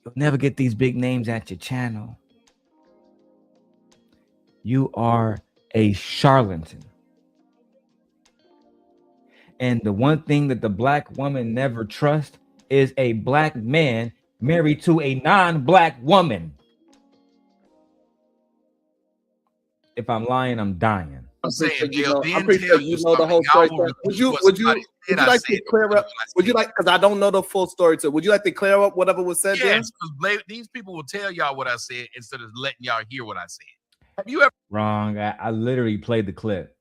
You'll never get these big names at your channel. You are a charlatan. And the one thing that the black woman never trusts is a black man married to a non-black woman. If I'm lying, I'm dying. I'm pretty sure you know the whole story. Would you like to clear up? Would you like, because I don't know the full story, so would you like to clear up whatever was said? Yes, because these people will tell y'all what I said instead of letting y'all hear what I said. Have you ever? Wrong. I literally played the clip.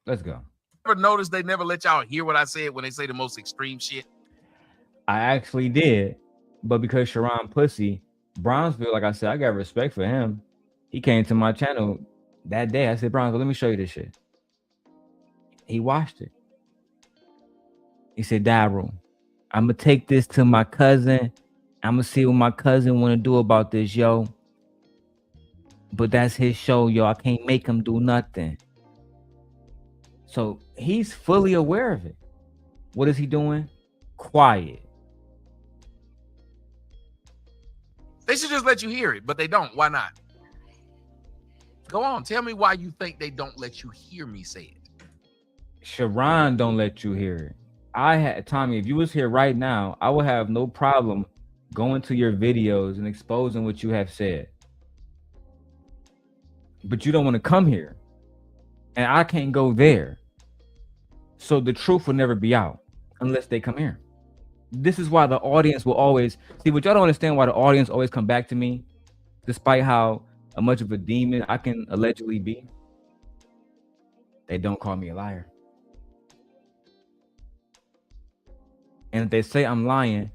Let's go. Ever notice they never let y'all hear what I said when they say the most extreme shit? I actually did, but because Sharon Pussy, Brownsville, like I said, I got respect for him. He came to my channel that day. I said, Brownsville, let me show you this shit. He watched it. He said, Darrel, I'm gonna take this to my cousin. I'm gonna see what my cousin wanna do about this, yo. But that's his show, yo. I can't make him do nothing. So he's fully aware of it. What is he doing? Quiet. They should just let you hear it, but they don't. Why not? Go on. Tell me why you think they don't let you hear me say it. Sharon don't let you hear it. I had Tommy, if you was here right now, I would have no problem going to your videos and exposing what you have said. But you don't want to come here. And I can't go there. So the truth will never be out unless they come here. This is why the audience will always see what y'all don't understand, why the audience always come back to me, despite how much of a demon I can allegedly be. They don't call me a liar. And if they say I'm lying,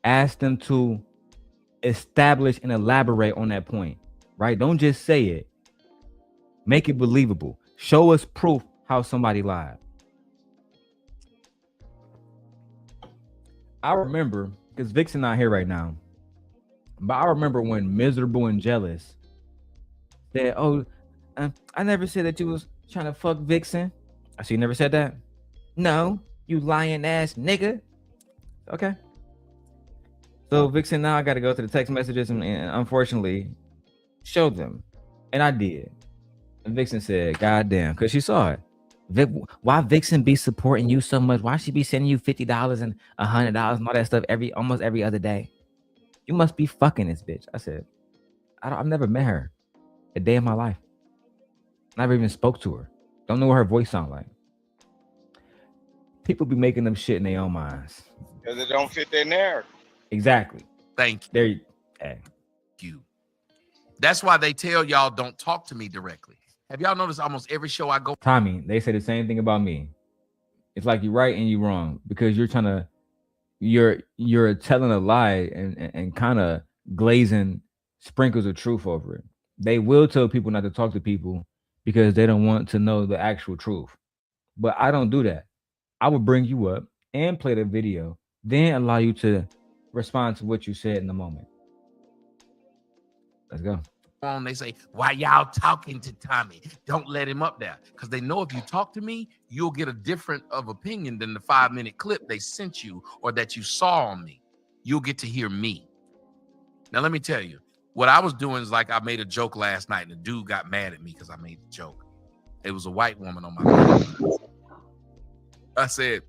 ask them to establish and elaborate on that point, right? Don't just say it. Make it believable. Show us proof how somebody lied. I remember, because Vixen not here right now, but I remember when Miserable and Jealous said, oh, I never said that you was trying to fuck Vixen. I see you never said that? No, you lying ass nigga. Okay. So Vixen, now I got to go to the text messages and unfortunately show them. And I did. And Vixen said, God damn, because she saw it. Why Vixen be supporting you so much? Why she be sending you $50 and $100 and all that stuff almost every other day? You must be fucking this bitch. I said, I've never met her a day in my life. Never even spoke to her. Don't know what her voice sound like. People be making them shit in their own minds. Because it don't fit their narrative. Exactly. Thank you. There you. Hey. You. That's why they tell y'all don't talk to me directly. Have y'all noticed almost every show I go? Tommy, they say the same thing about me. It's like you're right and you're wrong because you're trying to, you're telling a lie and kind of glazing sprinkles of truth over it. They will tell people not to talk to people because they don't want to know the actual truth. But I don't do that. I would bring you up and play the video, then allow you to respond to what you said in the moment. Let's go. They say, why y'all talking to Tommy? Don't let him up there. Because they know if you talk to me, you'll get a different of opinion than the 5-minute clip they sent you or that you saw on me. You'll get to hear me. Now, let me tell you, what I was doing is like I made a joke last night and the dude got mad at me because I made the joke. It was a white woman on my video. I said,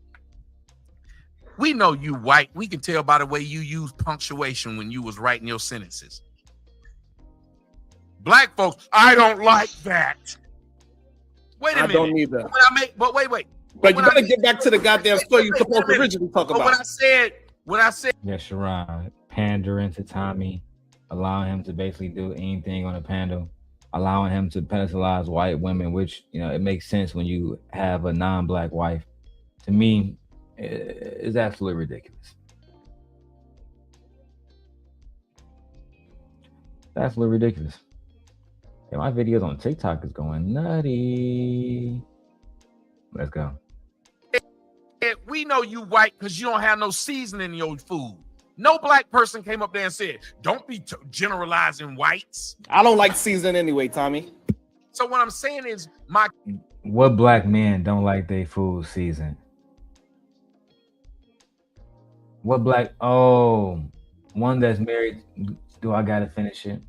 we know you white. We can tell by the way you use punctuation when you was writing your sentences. Black folks, I don't like that. Wait a minute. I don't need that. But wait. But you gotta get back to the goddamn story you're supposed to originally talk about. What I said. Yeah, Sharon, pandering to Tommy, allowing him to basically do anything on a panel, allowing him to pedestalize white women, which, you know, it makes sense when you have a non-black wife. To me, is absolutely ridiculous. Absolutely ridiculous. Hey, my videos on TikTok is going nutty. Let's go. We know you white because you don't have no seasoning in your food. No black person came up there and said, don't be generalizing whites. I don't like seasoning anyway, Tommy. So what I'm saying is what black men don't like their food seasoned? What black, one that's married, do I gotta finish it?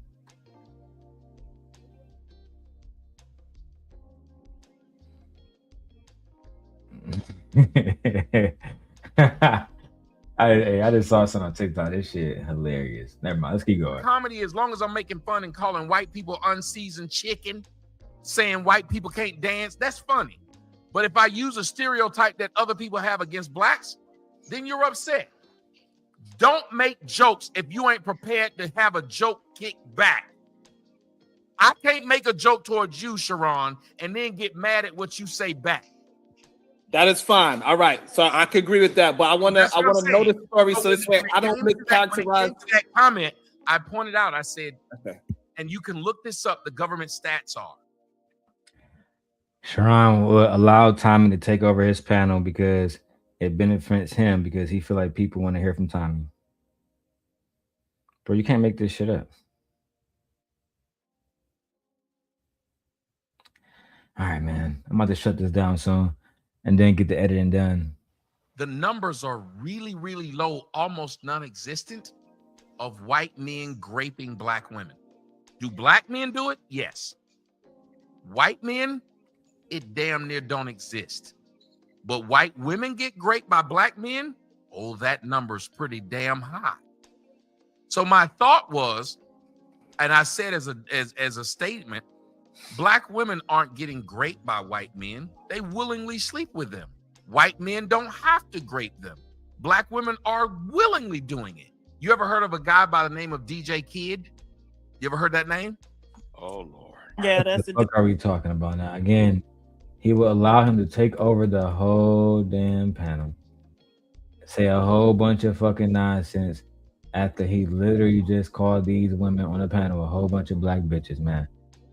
I just saw something on TikTok. This shit hilarious. Never mind. Let's keep going. Comedy, as long as I'm making fun and calling white people unseasoned chicken, saying white people can't dance, that's funny. But if I use a stereotype that other people have against blacks, then you're upset. Don't make jokes if you ain't prepared to have a joke kick back. I can't make a joke towards you, Sharon, and then get mad at what you say back. That is fine. All right. So I could agree with that, but I want to know the story so this way I don't make characterized. That comment, I pointed out, I said, okay, and you can look this up, the government stats are. Sharon will allow Tommy to take over his panel because it benefits him because he feel like people want to hear from Tommy. Bro, you can't make this shit up. All right, man. I'm about to shut this down soon and then get the editing done. The numbers are really, really low, almost non-existent, of white men raping black women. Do black men do it? Yes. White men, it damn near don't exist. But white women get raped by black men, oh, that number's pretty damn high. So my thought was, and I said as a statement, black women aren't getting raped by white men. They willingly sleep with them. White men don't have to grape them. Black women are willingly doing it. You ever heard of a guy by the name of DJ Kid? You ever heard that name? Oh, Lord. Yeah, What that's the fuck are we talking about now? Again, he will allow him to take over the whole damn panel. Say a whole bunch of fucking nonsense after he literally just called these women on the panel a whole bunch of black bitches, man.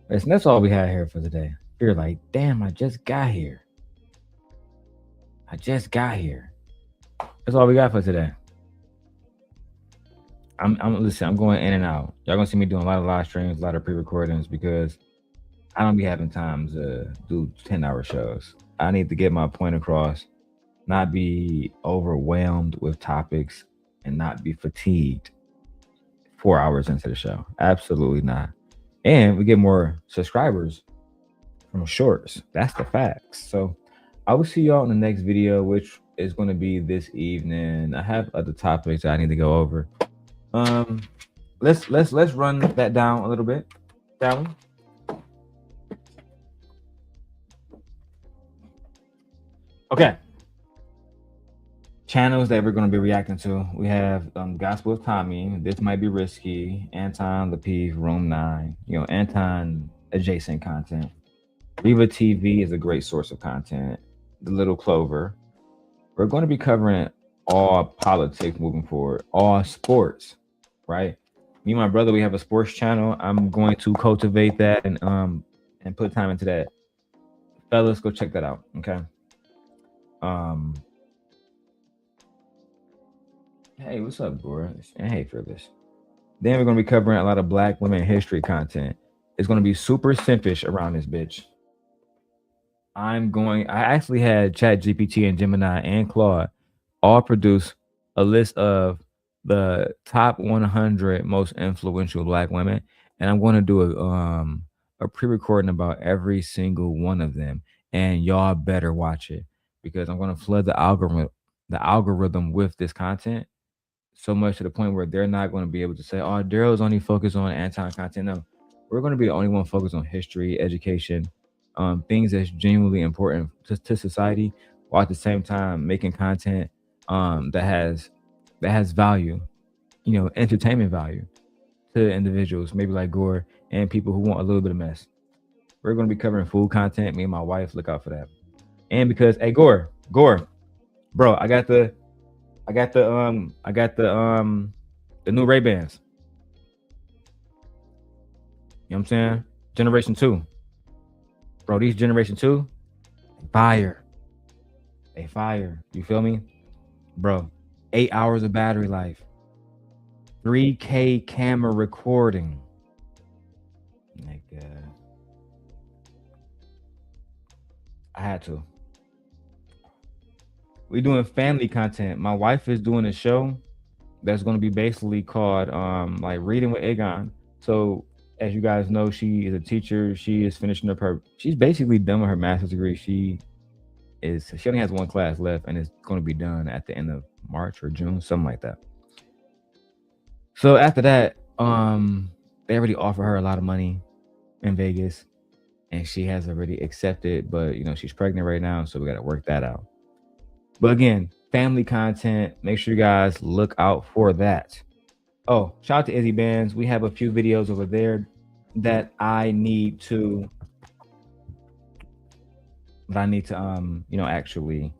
Listen, that's all we had here for today. You're like, damn, I just got here. That's all we got for today. I'm going in and out. Y'all gonna see me doing a lot of live streams, a lot of pre-recordings, because I don't be having time to do 10-hour shows. I need to get my point across, not be overwhelmed with topics, and not be fatigued 4 hours into the show. Absolutely not. And we get more subscribers from shorts. That's the facts. So I will see y'all in the next video, which is going to be this evening. I have other topics I need to go over. Let's run that down a little bit. Down. Okay. Channels that we're going to be reacting to. We have Gospel of Tommy. This might be risky. Anton Lapive, Room 9. Anton adjacent content. Riva TV is a great source of content. The Little Clover. We're going to be covering all politics moving forward, all sports, right? Me and my brother, we have a sports channel. I'm going to cultivate that and put time into that. Fellas, go check that out, okay? Hey, what's up, Gore? And hey, Fearless. Then we're going to be covering a lot of black women history content. It's going to be super simpish around this bitch. I actually had ChatGPT and Gemini and Claude all produce a list of the top 100 most influential black women, and I'm going to do a pre-recording about every single one of them, and y'all better watch it, because I'm going to flood the algorithm with this content so much to the point where they're not going to be able to say, oh, Darrel's only focused on anti-content. No, we're going to be the only one focused on history, education, things that's genuinely important to society, while at the same time making content that has value, entertainment value to individuals, maybe like Gore, and people who want a little bit of mess. We're going to be covering food content. Me and my wife, look out for that. And because, hey, Gore, bro, I got the new Ray-Bans. You know what I'm saying? Generation 2. Bro, these Generation 2, fire. They fire. You feel me? Bro, 8 hours of battery life. 3K camera recording. Like, I had to. We're doing family content. My wife is doing a show that's going to be basically called like Reading with Aegon. So as you guys know, she is a teacher. She is finishing up she's basically done with her master's degree. She only has one class left, and it's going to be done at the end of March or June, something like that. So after that, they already offer her a lot of money in Vegas, and she has already accepted, but she's pregnant right now, so we got to work that out. But again, family content, make sure you guys look out for that. Oh, shout out to Izzy Bands. We have a few videos over there that I need to actually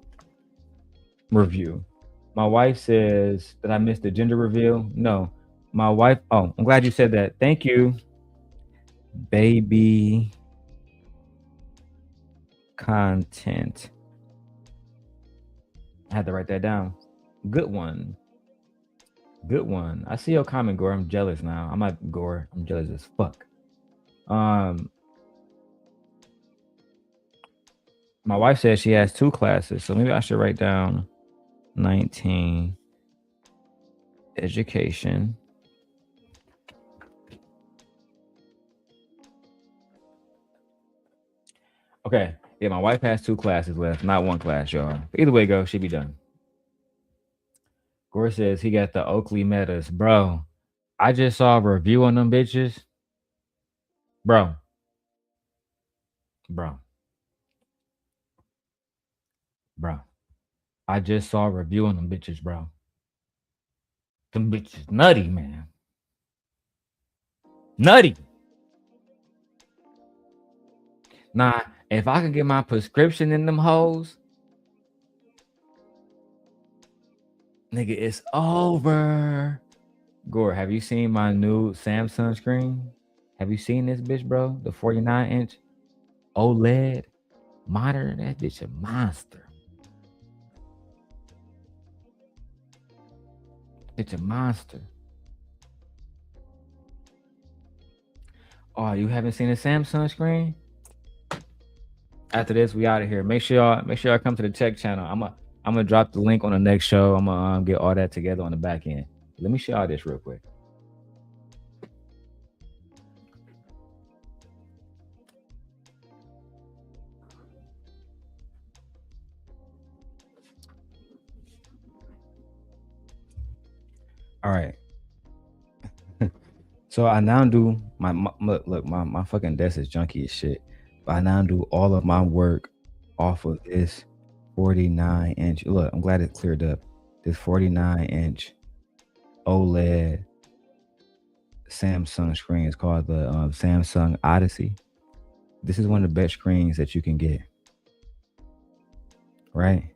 review. My wife says that I missed the gender reveal. No, my wife. Oh, I'm glad you said that. Thank you, baby. Content. I had to write that down. Good one. I see your comment, Gore. I'm jealous now. I'm not Gore. I'm jealous as fuck. My wife says she has 2 classes, so maybe I should write down 19 education. Okay. Yeah, my wife has 2 classes left, not 1 class, y'all. Either way go, she be done. Gore says he got the Oakley Metas. Bro, I just saw a review on them bitches. Bro. I just saw a review on them bitches, bro. Them bitches nutty, man. Nutty. Nah, if I can get my prescription in them hoes, nigga, it's over. Gore, have you seen my new Samsung screen? Have you seen this bitch, bro? The 49-inch OLED monitor. That bitch a monster. It's a monster. Oh, you haven't seen a Samsung screen? After this, we out of here. Make sure y'all come to the tech channel. I'm gonna drop the link on the next show. I'm gonna get all that together on the back end. Let me show y'all this real quick. All right. So I now do my fucking desk is junky as shit. But I now do all of my work off of this 49-inch. Look, I'm glad it cleared up. This 49-inch OLED Samsung screen is called the Samsung Odyssey. This is one of the best screens that you can get. Right?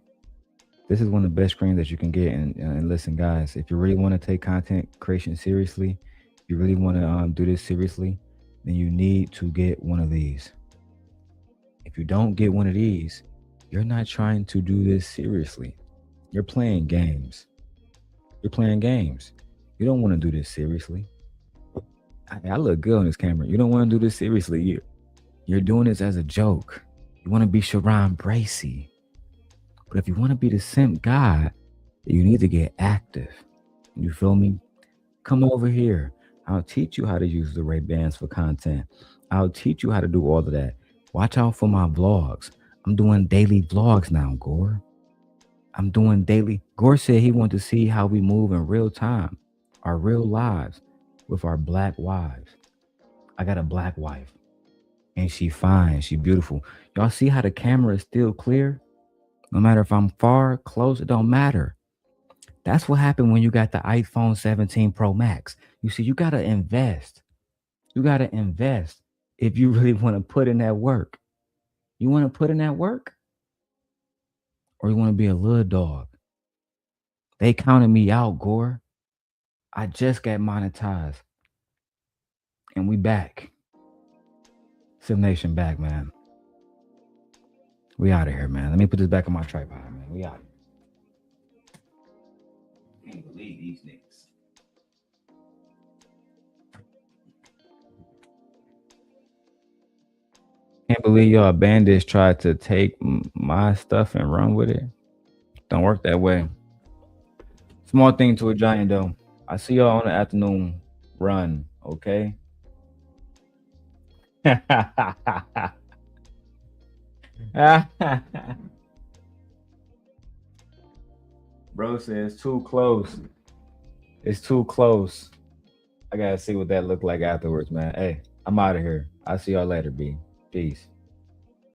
This is one of the best screens that you can get. And listen, guys, if you really want to take content creation seriously, if you really want to do this seriously, then you need to get one of these. If you don't get one of these, you're not trying to do this seriously. You're playing games. You're playing games. You don't want to do this seriously. I look good on this camera. You don't want to do this seriously. You're doing this as a joke. You want to be Sharon Bracey. But if you want to be the simp God, you need to get active. You feel me? Come over here. I'll teach you how to use the Ray-Bans for content. I'll teach you how to do all of that. Watch out for my vlogs. I'm doing daily vlogs now, Gore. I'm doing daily. Gore said he wanted to see how we move in real time, our real lives with our black wives. I got a black wife and she fine. She beautiful. Y'all see how the camera is still clear? No matter if I'm far, close, it don't matter. That's what happened when you got the iPhone 17 Pro Max. You see, you got to invest. You got to invest if you really want to put in that work. You want to put in that work? Or you want to be a little dog? They counted me out, Gore. I just got monetized. And we back. Sim Nation back, man. We out of here, man. Let me put this back on my tripod, man. We out. Can't believe these niggas. Can't believe y'all bandits tried to take my stuff and run with it. Don't work that way. Small thing to a giant, though. I see y'all on the afternoon run, okay? Bro says too close. It's too close. I gotta see what that looked like afterwards, man. Hey, I'm out of here. I'll see y'all later, B. Peace.